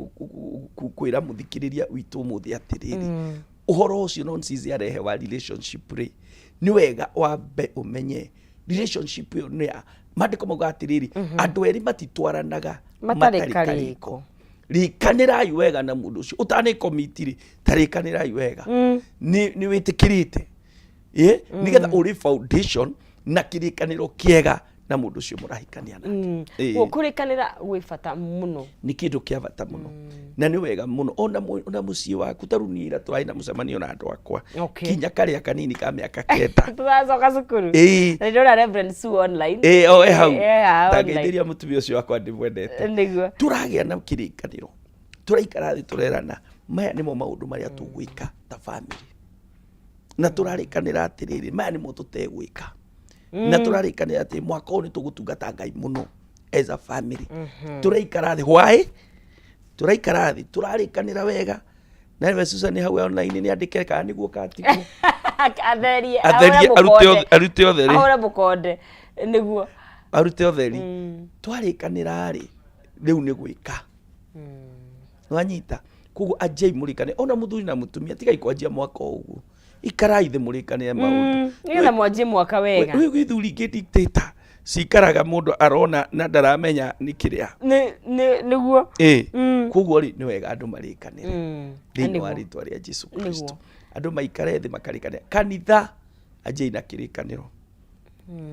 kwira muthikiriria witu muthi atiriri uhoro ucio no nsizi arehe wa relationship ri ni wega wambe umenye relationship yo ni mandiko mauga atiriri andu eri matitwaranaga matari kariko rikanirai wega na mundu ucio utani committee tarikanirai wega ni witikirite nigetha uri foundation na kirikaniro kiega na mundu ucio murahikania nake kurikanira gwi bata muno ni kindu kia bata muno na ni wega muno ona mucii waku tarunira twaina na mucemanio na andu akwa kinya karia kanini ka miaka 9 twacoka cukuru ndona Reverend Sue online hau tageithiria mutumia ucio wakwa ndimwendete niguo turagia na kirikaniro turaikara thi turerana maya nimo maundu maria tugwika ta family na turarikanira atiriri maya nimo tutegwika na turarikanira ati mwaka uyu nitugutungata Ngai muno as a family turaikara thi why turaikara thi turarikanira wega na we Susan hau online ni andike kana niguo katigo atherie arute otheri ahora bukonde niguo arute otheri twarikanira ri riu ni gwika nwanyita kugu ajei murikane ona muthuri na mutumia tiga ikwanjia mwaka uguo ikarai thi murikane maundu nigetha mwanjie mwaka wega we githuri ki dictator cikaraga mundu arona na ndaramenya ni kiria niguo kugu ri ni wega andu marikanire thini wa ritwa ria Jesu Kristo andu maikare thi makarikanira kanitha ajei na kirikaniro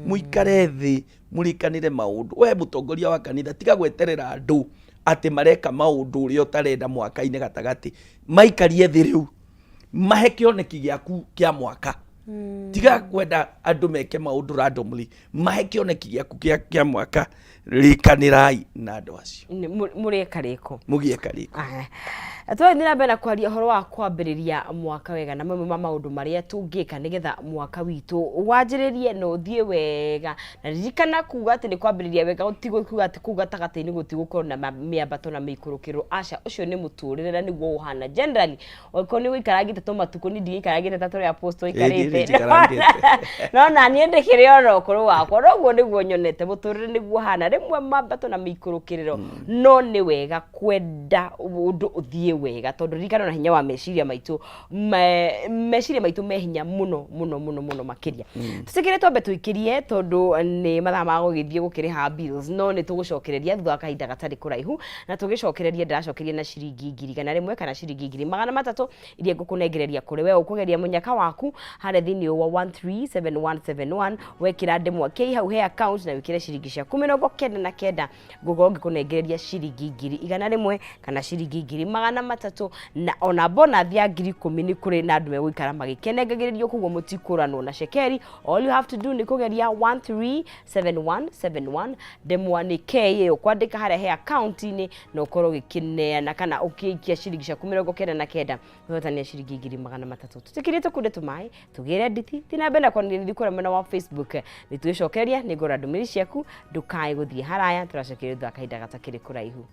muikare thi murikanire maundu we mutongoria wa kanitha tiga gweterera andu ati mareka maundu uri utarenda mwaka-ini gatagati maikarie thi riu mahe kioneki giaku kia mwaka tiga kwenda andu meke maundu randomly mahe kioneki giaku kia mwaka rikanirai na andu acio murieka riko mugieka riko twendira mbere na kwaria horo wa kwambiriria mwaka wega na mamwe ma maundu maria tungika nigetha mwaka witu wanjiririe no uthie wega na ririkana kuga ati ni kwambiriria wega utigo kuga ati kuga tagati-ini gutigukorwo na miambato na mikurukiro aca ucio ni muturire na niguo uhana generally wako ni wikaragite to matuko ni ndigikaragite tatu ya apostle ikarite no na ni ndikire oro kuru wakwa noguo niguo nyonete muturire niguo hana rimwe mambato na mikurukiro no ni wega kwenda undu uthie wega tondu ririkana na hinya wa meciria maitu me hinya muno makiria tutikire twambe tuikirie tondu ni mathaa ma gugithie gukiriha bills no ni tugucokereria thutha wa kahinda gatari kuraihu na tugicokereria ndiracokeria na ciringi 100 kana ciringi 300 iria ngukunengereria kuri we ukugeria munyaka waku hare thini wa 137171 wekira ndemwa kei hau he account na wikire ciringi cia 99 ngugo ngikunengereria ciringi 100 kana ciringi 300 na ona bonus ya 10,000 ni kuri na andu megwikara magikenengagiririo kuguo mutikuranwo na shekeri all you have to do ni kugeria 137171 demwa ni ke ukwandika hare he account ni no ukorwo gikineana kana ukiikia ciringi cia 99 wotania ciringi 300 tutikirite kunde tumai tugire nditi tina benda kwa ni ndikora mena wa Facebook ni tugicokeria ni ngora ndumiri ciaku ndukai guthie haraya turacokeria thwa kahinda gatakiri kuraihu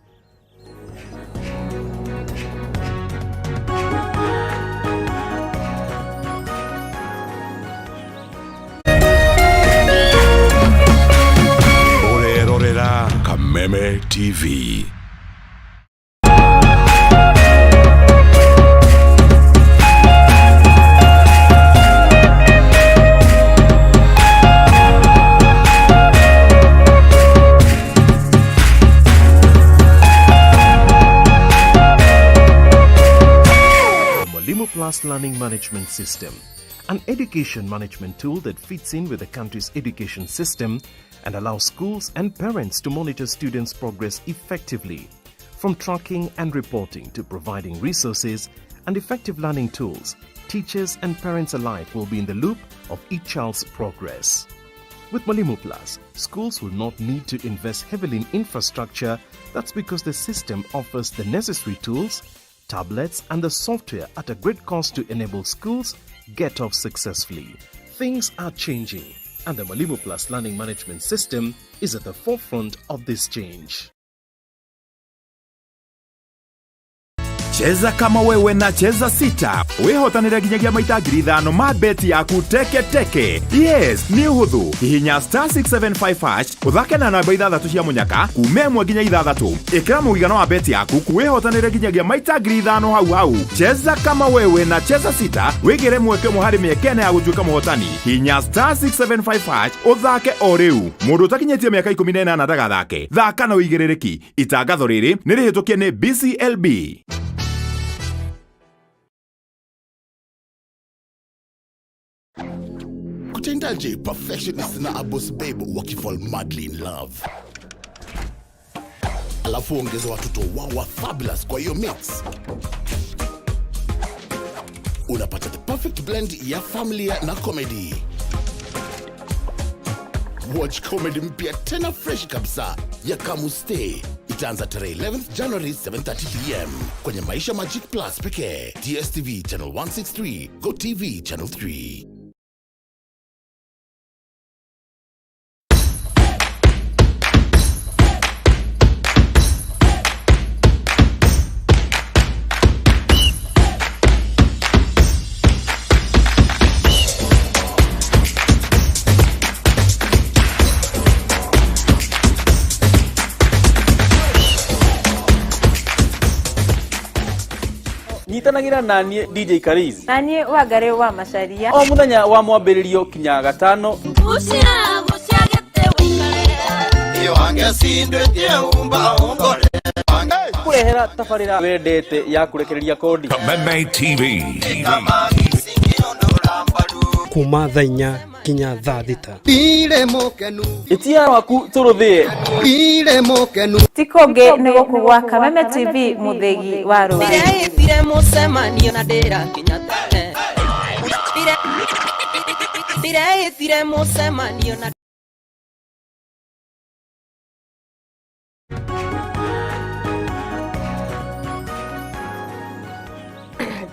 Kameme TV. Mwalimu Plus Learning Management System, an education management tool that fits in with the country's education system and allows schools and parents to monitor students' progress effectively. From tracking and reporting to providing resources and effective learning tools, teachers and parents alike will be in the loop of each child's progress. With Mwalimu Plus, schools will not need to invest heavily in infrastructure. That's because the system offers the necessary tools, tablets and the software at a great cost to enable schools get off successfully. Things are changing, and the Mwalimu Plus Learning Management System is at the forefront of this change. Cheza kama wewe na cheza sita. Wehotanira ginyagia maita 5,000 ma beti yaku teke. Yes, ni uhuthu. Hihinya *675# uthake na namba 6 cia munyaka kume 1 nginya 6. Ikira muigano wa beti yaku kuwehotanira ginyagia maita 5,000 hau. Cheza kama wewe na cheza sita. Wigire mweke muhari miekene ya gutuika muhotani. Hihinya *675# uthake o riu. Mundu utakinyetie miaka 18 na ndagathake. Thaka na uigirereki. Itangatho riri ni rihitukie ni BCLB. Watendaje perfectionist na Abos Babe wakifall madly in love. Alafu ongeza watoto wa fabulous kwa hiyo mix. Unapata the perfect blend ya familia na comedy. Watch comedy mpya tena fresh kabisa ya Kamuste. Itaanza tarehe 11th January 7:30 PM kwenye Maisha Magic Plus pekee. DSTV channel 163, Go TV channel 3. Nyitanagira nanie DJ Karizi nanie wagare wa macharia o muthenya wa mwambiririo kinya gatano Iyo angesindwe umba ongore kurehera tafarira wendete ya kurekereria kodi Kameme TV. kuma thainya kinya thaa thita Ile mokenu itia waku turuthie ile mokenu tikonge nego kugwa Kameme TV muthegi wa Rũĩ Bire musemanio na ndĩra kinya tene Bire musemanio na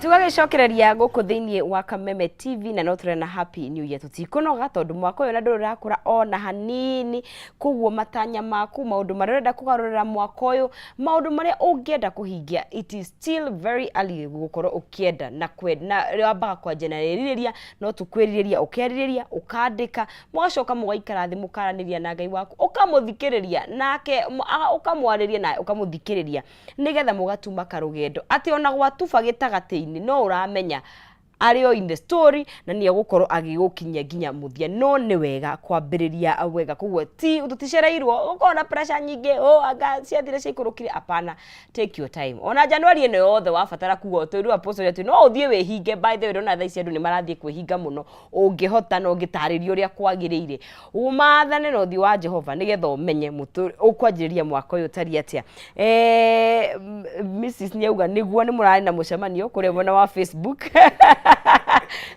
tugagicokereria guku thiini wa Kameme TV na no turena happy new year tutikunoga tondu mwaka uyu na ndurakura ona hanini kuguo matanya maku maundu marenda kugarurira mwaka uyu maundu maria ungienda kuhingia it is still very early gukorwo ukienda na kwenda wambaga kwanjanariria no tukwiriria ukeriria ukandika mwacoka mugaikara thi mukaraniria na Ngai waku ukamuthikiriria nake ukamwariria na ukamuthikiriria nigetha mugatuma karugendo ati ona gwatuba gitagati no uramenya ario in the story na ni agukorwo agigukinya ginya muthia no ni wega kwambiriria wega kugwo ti tutisherairwo ukona pressure nyingi anga ciathire cikurukire apana take your time ona January eno yothe wafatara kugo twiru apostle ati no uthie wehinge by the way rona thaa ici andu ni marathie kwihinga muno ungihota no ngitaririo ria kwagiriire umathane no thi wa Jehova nigetha umenye mutu ukwanjiriria mwaka uyu tari atia Mrs Nyauga niguo ni murari na mucemanio kuri mwena wa Facebook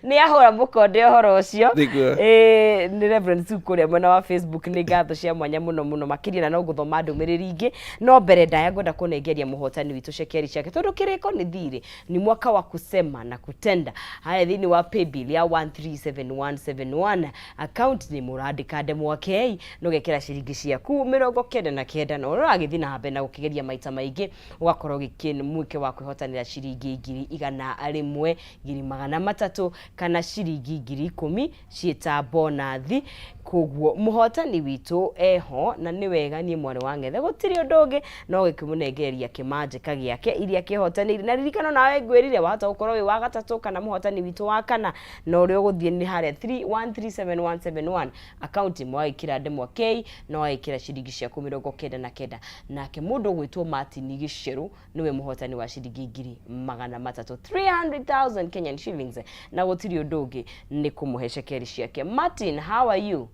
ni ahora mukonde horo ucio ni Reverend Sukuria mwena wa Facebook ni ngatho cia mwanya muno makiria na no guthoma ndumiriri ingi no mbere ndaya ngwenda kunengeria muhotani witu cekeri ciake tondu kiriko ni thiri ni mwaka wa kusema na kutenda haya thini wa paybill ya 137171 account ni muradika ndemwa kei no gekera ciringi ciaku 99 no uragithii na habe na gukigeria maita maingi ugakorwo gikini mwike wa kwihotanira ciringi 100 300 kana ciringi 10,000 cieta bonathi koguo muhotani witu eho na ni wega ni mwana wa ngethe gutiri undugi no gikimunengeria kimanjika giake iria kihotanire na ririkano nawe ngwirire wahota gukorwo wi wa gatatu kana muhotani witu wa kana no uri uguthie ni haria 313771 account imwe ikira ndemwa k no ikira ciringi ciaku 99 nake mundu gwitwo Martin Gicheru niwe muhotani wa ciringi 300,000 300,000 Kenyan shillings na gutiri undugi ni kumuhe cekeri ciake. Martin, how are you?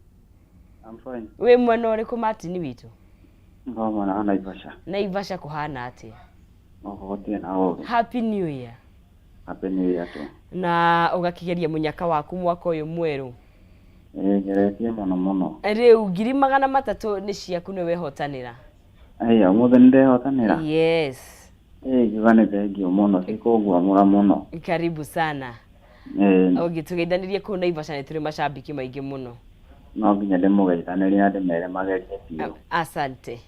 I'm fine. We mwena uriku Martin witu? Ngoma na Naivasha. Naivasha kuhana atia? Na oge. Happy New Year. Happy New Year tu. Na ugakigeria munyaka waku mwaka uyu mweru. Geretie muno. Riu 300,000 ni ciaku ni wehotanira. Aya muthe ndehotanira. Yes. Givane thengio muno sikogwa mura muno. Karibu sana. Ogitugeithanirie ku Naivasha ni turi macambiki maingi muno. No nginya ndimugeithanirie ndimere magerie biu. Asante.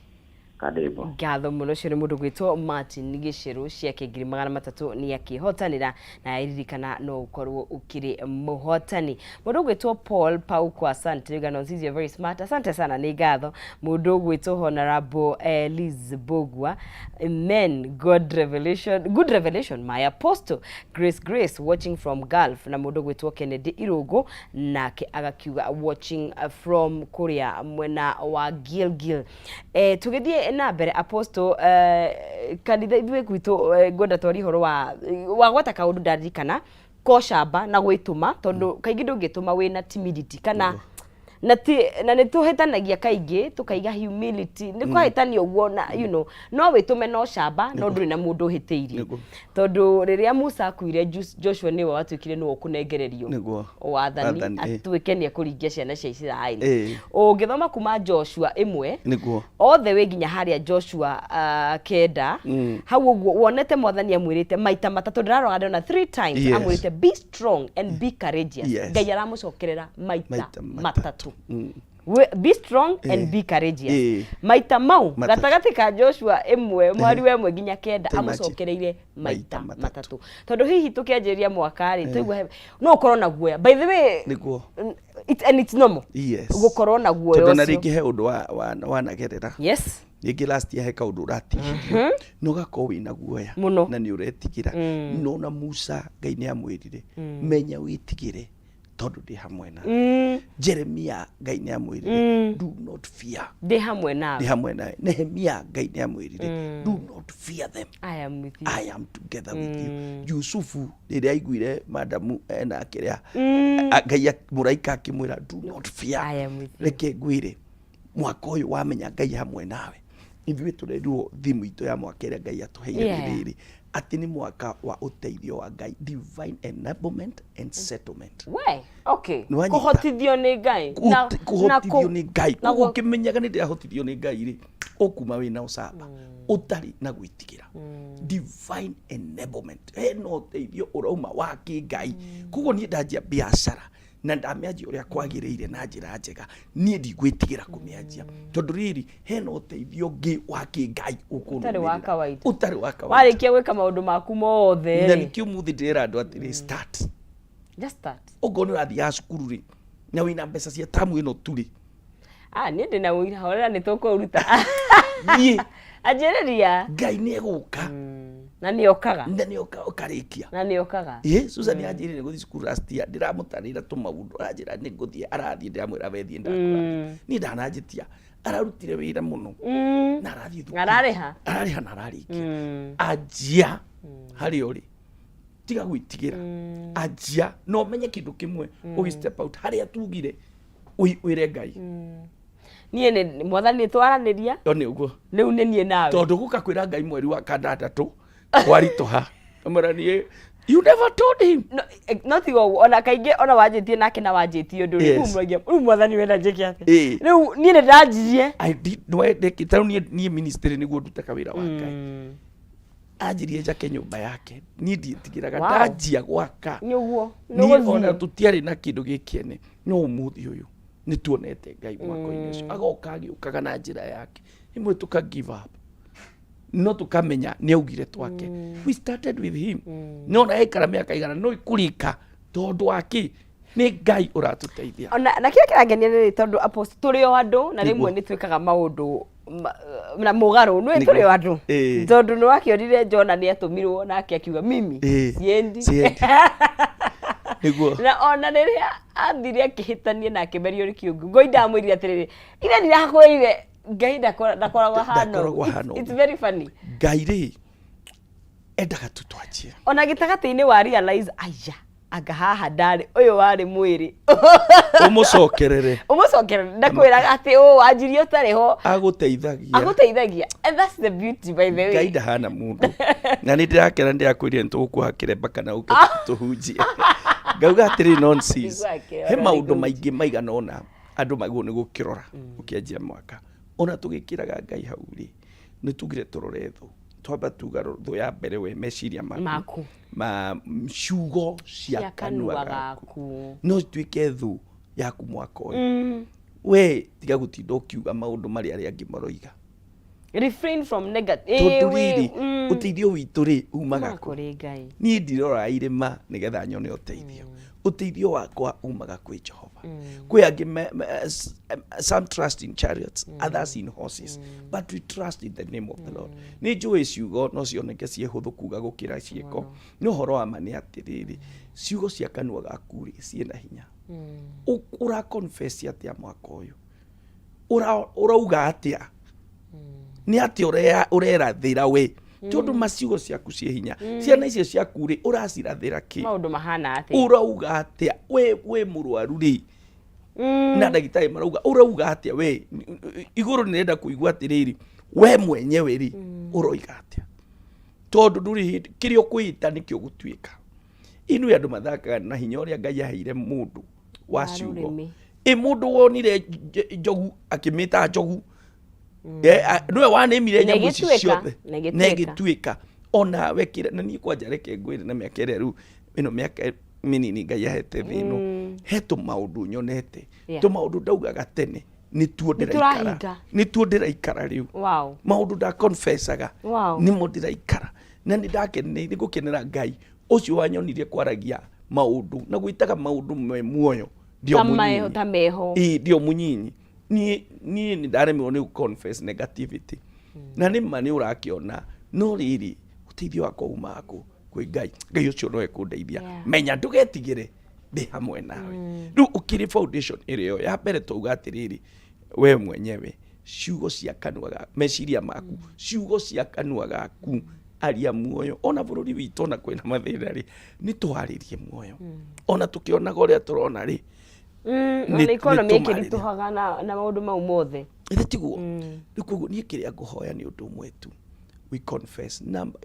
Karibu. Ngatho muno cio ni mundu gwitwo Martin Gicheru ciake 300,000 ni akihotanira na iririkana no ukorwo ukiri muhotani. Mundu gwitwo Paul Pauko, asante gano sisi very smart, asante sana ni ngatho. Mundu gwitwo Honorable Liz Bogwa, amen, good revelation my apostle. Grace watching from Gulf, na mundu gwitwo Kennedy Irogo nake agakiuga watching from Korea mwena wa Gilgil. Tugithie na mbere apostle kanitha ithuĩ gwitũ ngwenda twari horo wa gwata kaundu ndarikana ko shamba na gwituma tondu kaingi ndungituma wina timidity kana na nä tå hetanagia kaingä tå kaiga humility nä kwa hetania å guo na you know no wä tå me no camba no ndå rä na må ndå hä tä irie tondå rä rä a Musa akuire Joshua nä we watuä kire nä we kå nengererio wathani atuä ke nä ekå ringia ciana cia Isiraeli å ngä thoma kuma Joshua 1 othe wä nginya harä a Joshua 9 hau å guo wonete mwathani amwä rä te maita matatå ndä raroga ndona 3 times amwä rä te be strong and be courageous Ngai aramå cokerera maita matatå be strong and be courageous maita mau gatagati ka Joshua 1 mwari wa 1 nginya 9 amucokereire maita matatu tondu hihi tukianjiria mwaka ri tuigwa no ukorwo na guoya by the way it's normal gukorwo na guoya tondu na ringi he undu wa nagerera ringi last year he kaundu urati no gako wina guoya na ni uretigira no na Musa Ngai ni amwirire menya witigire tondu ndi hamwe na Jeremia Ngai ni amwirire do not fear ndi hamwe nawe Nehemia Ngai ni amwirire do not fear them I am together with you Yusufu riri aiguire madamu ena kiria Ngai muraika akimwira do not fear reke ngwire mwaka uyu wamenya Ngai hamwe nawe ithuĩ tũrerirwo thimu itũ ya mwaka ĩrĩa Ngai atũheire rĩrĩ atĩ nĩ mwaka wa ũteithio wa Ngai divine enablement and settlement kũhotithio nĩ Ngai kũhotithio nĩ Ngai ũkĩmenyaga nĩ ndĩrahotithio nĩ Ngai rĩ ũkuma wĩna ũcamba ũtarĩ na gwĩtigĩra divine enablement hena ũteithio ũrauma wa kĩ-Ngai koguo niĩ ndanjia biacara na ndamĩanjia ũrĩa kwagĩrĩire na njĩra njega niĩ ndigwĩtigĩra kũmĩanjia tondũ rĩrĩ hena ũteithio ũngĩ wa kĩ-Ngai ũtarĩ wa kawaida warĩkia gwĩka maũndũ maku mothe na nĩkĩo mũthĩ ndĩrera andũ atĩrĩ start ũngorwo nĩ ũrathiaga cukuru rĩ na wĩna mbeca cia tamu ĩno tu rĩ niĩ ndĩna ũira horera nĩ tũkũruta anjĩrĩria Ngai nĩ egũka na nĩ okaga ũkarĩkia Susan yanjĩrĩire gũthiĩ cukuru last year ndĩramũtarĩra tũmaũndũ aranjĩra nĩ ngũthiĩ arathiĩ ndĩramwĩra wethiĩ ndakũra niĩ ndananjĩtia ararutire wĩra mũno na arathiĩ thukuru ararĩha na ararĩkia anjia harĩ ũrĩ tiga gwĩtigĩra anjia no menye kĩndũ kĩmwe ũgĩ step out harĩa tugire wĩre Ngai niĩ nĩ mwathani twaranĩria nĩ ũguo rĩu nĩ niĩ nawe tondũ gũka kwĩra Ngai mweri wa kandatũ waritũha amũranie you never told him no tigo ona kaingĩ ona wanjĩtie nake na wanjĩtie ũndũ rĩu mwathani wenda njĩke atĩ rĩu niĩ nĩ ndanjirie niĩ ministry nĩguo ndutaga wĩra wa Ngai anjirie njake nyũmba yake niĩ ndiĩtigĩraga ndanjia gwaka niĩ ona tũtiarĩ na kĩndũ gĩkĩene no ũmũthĩ ũyũ nĩ tuonete Ngai mwaka-inĩ ũcio agoka agĩũkaga na njĩra yake imwe tũka give up no tukamenya nĩ augire twake we started with him no na aikara mĩaka igana no ikurika tondu waki nĩ Ngai ũratũteithia ona na kĩrĩa kĩrangenia nĩ tondu apostle tũrĩ o andũ na rĩmwe nĩ twĩkaga maũndũ na mũgarũ nĩ tũrĩ o andũ tondu nĩ wakĩonire Jona nĩ atũmirwo nake akiuga mimi siendi na ona rĩrĩa athire akĩhĩtania na akĩmerio nĩ kĩũngũ Ngai ndamwĩrire atĩrĩrĩ ire ndirakwĩrire Ngai ndakoragwo hano it's very funny Ngai rĩ endaga tu twanjie ona gĩtagatĩ-inĩ wa realize aya anga haha ndarĩ ũyũ warĩ mwĩrĩ ũmũcokerere ndakwĩraga atĩ wanjirie ũtarĩ ho agũteithagia and that's the beauty by the way Ngai ndahana mũndũ na nĩ ndĩrakena ndĩrakwĩrire nĩtũgũkuoha kĩremba kana ũke tũhunjie ngauga atĩrĩ nonsense he maũndũ maingĩ maigana ona andũ maguo nĩ gũkĩrora ũkĩanjia mwaka ona tũgĩkĩraga Ngai hau rĩ nĩ tugire tũrore thũ twamba tuga thũ ya mbere we meciria maku ciugo cia kanua gaku no cituĩke thũ yaku mwaka ũyũ we tiga gũtinda ũkiuga maũndũ marĩa arĩa angĩ maroiga refrain from negative tondu rĩrĩ ũteithio witũ rĩ umaga kũrĩ Ngai niĩ ndirora irĩma nĩgetha nyone ũteithio ũteithio wakwa umaga kwĩ Jehova kwĩ angĩ some trust in chariots others in horses but we trust in the name of the Lord nĩ njũĩ ciugo no cioneke ciĩ hũthũ kuga gũkĩra ciĩko nĩ ũhoro wa ma nĩ atĩrĩrĩ ciugo cia kanua gaku rĩ ciĩna hinya ũra confess atĩa mwaka ũyũ ũrauga atĩa nĩ atĩ ũrerathĩra we tondu macigo ciaku cie hinya ciana icio ciaku ri uracirathira ki maundu mahana atia urauga atia we murwaru ri na ndagitari marauga urauga atia we iguru nirenda kuigua atiriri we mwenyewe ri uroiga atia tondu nduri kirio kwita nikio gutuika inu andu mathakaga na hinya uria Ngai aheire mundu wa ciugo mundu wonire njogu akimita njogu niwe wanemire nyamu ici ciothe negituika ona wekire na ni kwanja reke ngwire na miaka ĩrĩa rĩu ĩno mĩaka minini Ngai ahete thĩ ĩno hetu maundu nyonete tu maundu ndaugaga tene ni tuo ndĩraikara rĩu maundu nda confessaga ni mo ndĩraikara na ni ndakenire gukenera Ngai ucio wanyonirie kwaragia maundu na gwitaga maundu me muoyo ndio munyinyi ndio munyinyi ni ndaremirwo ni confess negativity na ni mani urakiona no riri uteithio wako umako kwi Ngai ucio no ekundeithia menya ndugetigire ndi hamwe nawe riu ukiri foundation iriyo ya mbere tuuga atiriri we mwenyewe ciugo cia kanua gaku meciria maku ciugo cia kanua gaku aria muoyo ona bururi witũ na kwina mathina ri ni twaririe muoyo ona tukiona goria turona ri ni economy ikirituhaga na maundu mau mothe tiguo rikuo ni kiria nguhoya ni undu mwetu we confess number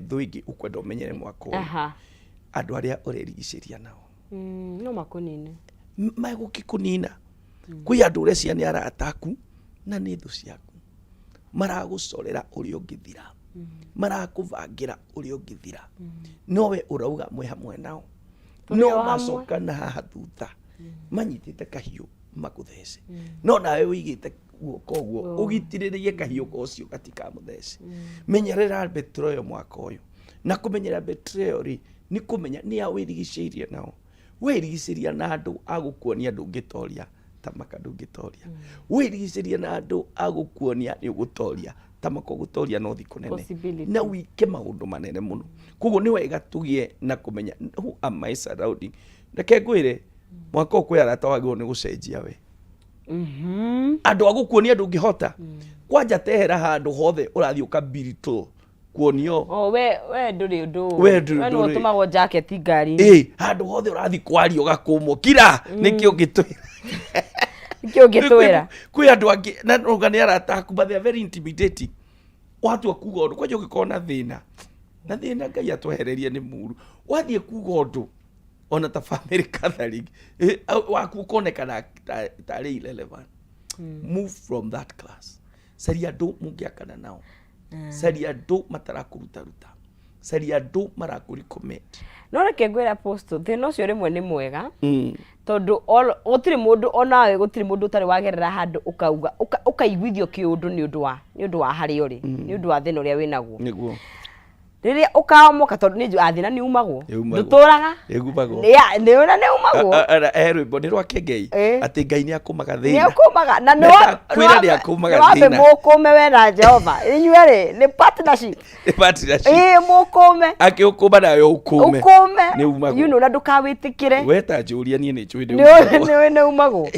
thuigi ukwenda umenyere mwako andu aria urerigiciria nao no makunine magukikunina kwi andu urecia ni arataku na ni thu ciaku maragucorera uri ungithira marakuvangira uri ungithira nowe urauga mwe hamwe nao no macoka na haha thutha manyitite kahiu makuthece no nawe wigite guoko guo ugitiririe kahiu gocio gatika muthece menyerera betrayal mwaka uyu na kumenyera betrayal ri ni kumenya ni awirigicirie nao wirigiciria na andu agukuonia ndungitoria tamaka ndungitoria wirigiciria na andu agukuonia ni ugutoria tamako gutoria no thiku nene na wike maundu manene muno kugo ni wega tugie na kumenya who am I surrounding ndeke ngwire mwaka ukwe arata wagwo ni gucenjia we andu agukuonia ndungihota kwanja tehera handu hothe urathi ukabirito kuonio we nduri ndu we no tumago jacket ngari handu hothe urathi kwari ugakumwo kira nikio gitwira nikio gitwira kwi andu angi na rugani arata ku but they are very intimidating watu akuga undu kwaje ukikona thina na thina Ngai atwehererie ni muru wathie kuga undu ona ta family catholic waku konekana tari irrelevant move from that class saria ndo mungiakana nao saria ndo matarakuruta saria ndo marakuri comment no reke ngwira post thina ucio rimwe ni mwega tondu gutiri mundu onawe gutiri mundu utari wagerera handu ukauga ukaiguithio kiundu ni undu wa hari uri ni undu wa thina uria winaguo niguo riria ukaomoka tondu ni athina ni umagwo nduturaga egubagwo ni ona ni umagwo rwimbo ni rwake Ngai ati Ngai ni akumaga thina ni akumaga na no kwira ni akumaga thina wabe mukume we na Jehova inyuere ni partnership mukume akiukuma nawe ukume ni umagwo you know na ndukawitikire weta njuria ni njui ni umagwo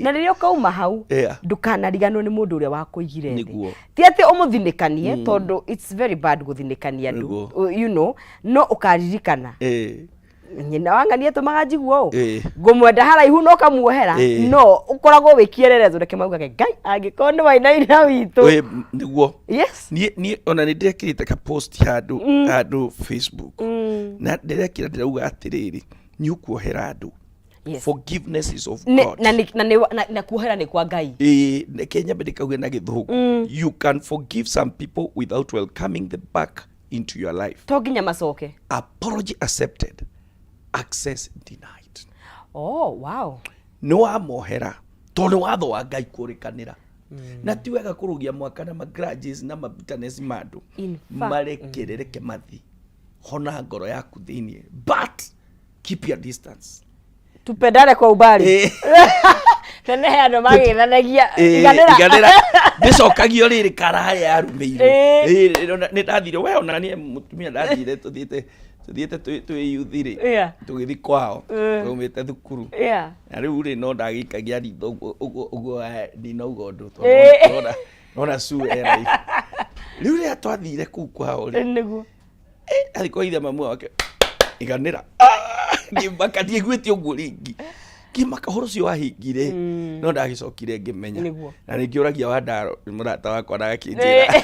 na riria ukauma hau ndukanariganwo ni mundu uria wakuigire thi ti ati umuthinikanie tondu it's very bad guthinikania you know no ukaririkana nyina wangania tumaga njiguo ngumwenda haraihu no kamuohera no ukoragwo wikiererezo reke mauga Ngai angikonde wainaina witu niguo yes ni ona ni ndekirite ka post handu Facebook na ndirekira ndirauga atiriri ni ukuohera andu forgiveness is of God na kuohera ni kwa Ngai Kenya bedikauge na githugu you can forgive some people without welcoming them back into your life toginya macoke apology accepted access denied wow no amohera tondu watho wa Ngai kurikanira na tiwega kurugia mwaka na grudges na bitterness mandu marekerereke mathi hona ngoro yaku thiini but keep your distance tupendane kwa ubali tene andu magithanagia iganira ndicokagio riri karaya yarumeirwo ni ndathire we ona ni mutumia ndathire tuthiete twiyuthire tugithi kwao tumite thukuru na riu ri no ndagikagia ritho uguo ndinauga undu tondu nona su era riu ria twathire kuu kwao ri niguo alikuwa ithe mamu wake iganira ngimaka ndiiguite uguo ringi ngimaka horo cio wahingire no ndagicokire ngimenya na ningiuragia Wandaro murata wakwa ndakinjira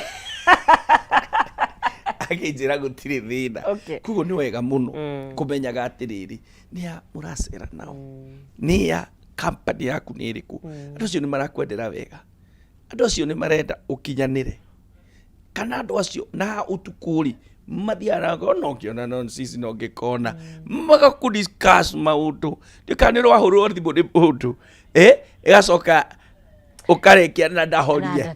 akinjira gutiri thina kuguo ni wega muno kumenyaga atiriri nia muracera nao nia company yaku ni iriku andu acio ni marakwendera wega andu acio ni marenda ukinyanire kana andu acio na utukuri mathiara go no kiona no sisi no gikona maga ku discuss maundu ndikanirwa hurwo thimu ni mundu igacoka ukarekia na ndahorie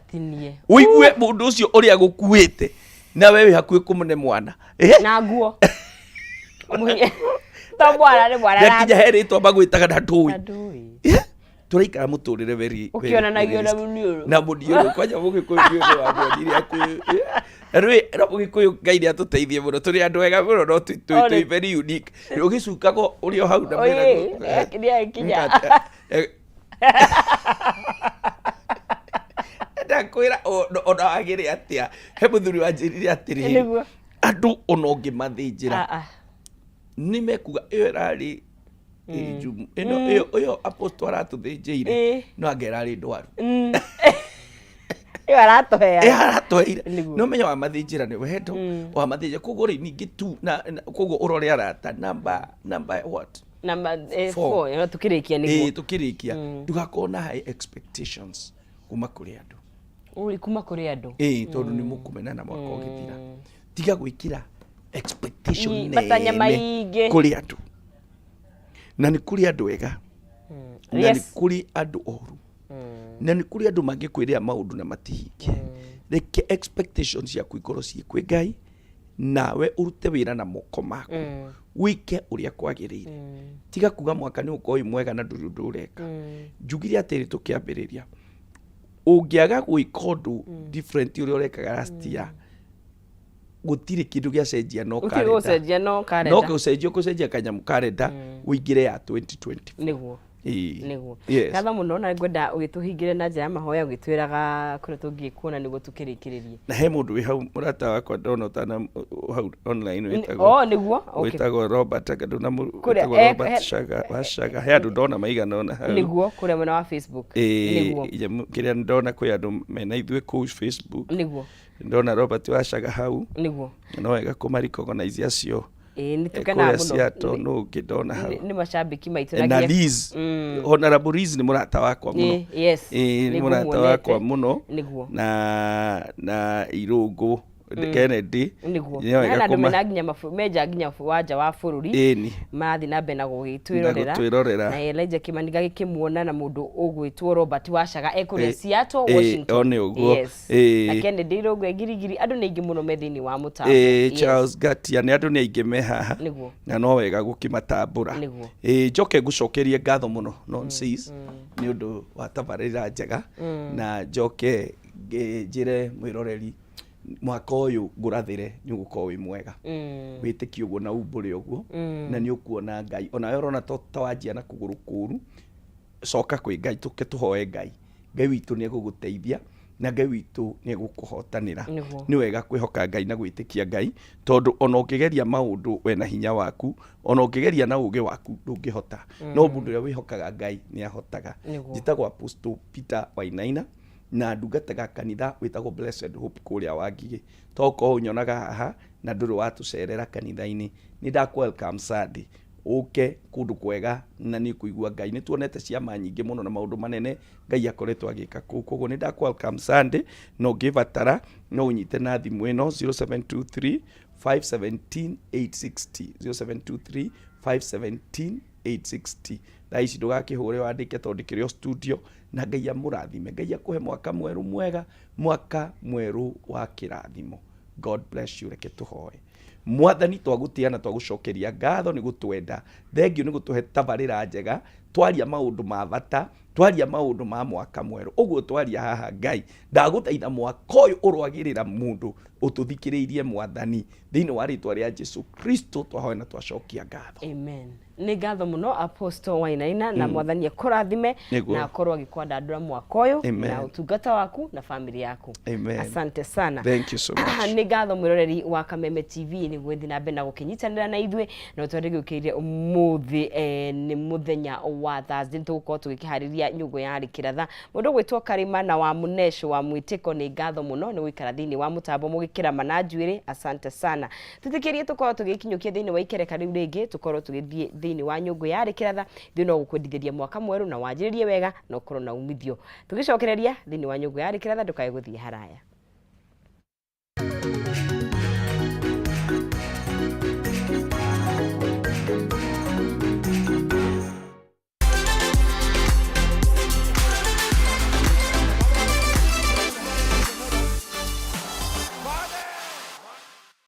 uigue mundu ucio uria gukuite na wewe hakuhi kumune mwana na nguo to mwana ni mwana na kinya heritwo magwitaga na ndui turaikara muturire veri ukiona na giona muniuru na muniuru kwanya mugikuyu ni wa mwandiri aku rwe na mugikuyu ngaire atuteithie muno turi andu wega muno no tu very unique ugicukago uri o hau na mera kinya kinya ndakwira ona agire atia he muthuri wanjirire atiri andu ona ungimathinjira nimekuga iyo rari jumu iyo apostle aratuthinjire no agerari ndwaru iyo aratoheire no menya wa mathinjira ni wendo wa mathinjira kuguri ningi tu na kugo urore arata number what number 4 yo tukirikia niguo tukirikia ndugakona high expectations kuma kuri andu uri kuma kuri andu tondu ni mukumenana mwaka ugithira tiga gwikira expectation batanya maingi kuri andu na ni kuri andu wega na ni kuri andu oru na ni kuri andu mangikwirira maundu na matihinge reke expectations ya kwigoro ci kwi Ngai nawe urute wira na moko maku wike uria kwagirire tiga kuga mwaka ni ukoi mwega na nduru ureka njugire atiri tukiambiriria ungiaga gwikondu different uria urekaga last year gutire kindu gia cenjia no kalenda no kucenjia kanyamu kalenda uingire ya 2020 niguo niguo katha muno na ngwenda ugituhingire na njira mahoya ugitwiraga kuria tungikuona niguo tukirikiririe na he mundu wi hau murata wakwa ndona utana hau online witago niguo witago Robert akadu na witago Robert Shaga he andu ndona maigana ona hau niguo kuria mwena wa Facebook niguo kiria ndona kwi andu mena ithwe ku Facebook niguo ndona Robert Washaga hau niguo no wega kumaricognize acio ni tukena muno no ngidona hau ni mashabiki maitu na Liz honorable Liz ni murata wakwa muno ni murata wakwa muno na Irungu Kennedy ni wega kuma nginya meja nginya wanja wa bururi mathi na bena gugitwirorera na Elijah Kimaniga gikimuona na mundu ugwitwo Robert Washaga ekuria Seattle Washington na Kennedy Irungu egirigiri andu ni ingi muno methini wa mutabo Charles Gatia ni andu ni ingi mehaha na no wega gukimatambura njoke gucokerie ngatho muno nonsense ni undu wa tabarira njega na njoke njire mwiroreri mwaka uyu ngurathire ni ugukorwo wi mwega witiki uguo na umburi uguo na ni ukuona Ngai ona we urona tawanjia na kuguru kuru coka kwi Ngai tuke tuhoe Ngai witu ni eguguteithia na Ngai witu ni egukuhotanira ni wega kwihoka Ngai na gwitikia Ngai tondu ona ungigeria maundu we na hinya waku ona ungigeria na uge waku ndungihota no mundu uria wihokaga Ngai ni ahotaga njitagwo Apostle Peter Wainaina na ndungataga kanitha witagwo Blessed Hope kuria Wangigi toko unyonaga haha na nduru watucerera kanitha-ini ni ndaku welcome Sunday uke kundu kwega na ni kuigua Ngai ni tuonete ciama nyingi muno na maundu manene Ngai akoretwo agika kuko ni ndaku welcome Sunday no givatara no unyite na thimu ino 0723 517 860 0723 517 860 thaici ndugakihure wandike tondikirio studio na Ngai amurathime Ngai akuhe mwaka mweru mwega mwaka mweru wa kirathimo. God bless you. Reke tuhoe. Mwathani twagutiana twagucokeria ngatho ni gutwenda thengiu ni gutuhe tabarira njega twaria maundu ma bata twaria maundu ma mwaka mweru uguo twaria haha Ngai ndaguthaitha mwaka uyu urwagirira mundu ututhikiriirie mwathani thiini wa ritwa ria Jesu Kristo twahoya na twacokia ngatho. Amen. Nĩ ngatho mũno Apostle Wainaina na mwathani akũrathime na akorwo agĩkwandandũra mwaka ũyũ na ũtungata waku na family yaku. Amen. Asante sana. Thank you so much. Nĩ ngatho mwĩroreri wa Kameme TV nĩ gũthiĩ na mbere na gũkĩnyitanĩra na ithuĩ na ũtware gũkĩire ũmũthĩ nĩ mũthenya wa Thursday tũgũkorwo tũgĩkĩharĩria nyũngũ ya Rikiratha. Mũndũ gwĩtwo Karima na wa Munesho wa Mwĩtĩko nĩ ngatho mũno nĩ gũikara thĩinĩ wa mũtambo mũgĩkĩra mananjuĩrĩ. Asante sana. Tũtikĩrie tũkorwo tũgĩkinyũkia thĩinĩ wa ikereka rĩu rĩngĩ tũkorwo tũgĩthiĩ thĩinĩ wa nyũngũ ya Rikiratha thĩ no gũkwendithĩria mwaka mwerũ na wanjĩrĩrie wega na ũkorwo na umithio. Tũgĩcokereria thĩinĩ wa nyũngũ ya Rikiratha ndũkae gũthiĩ haraya.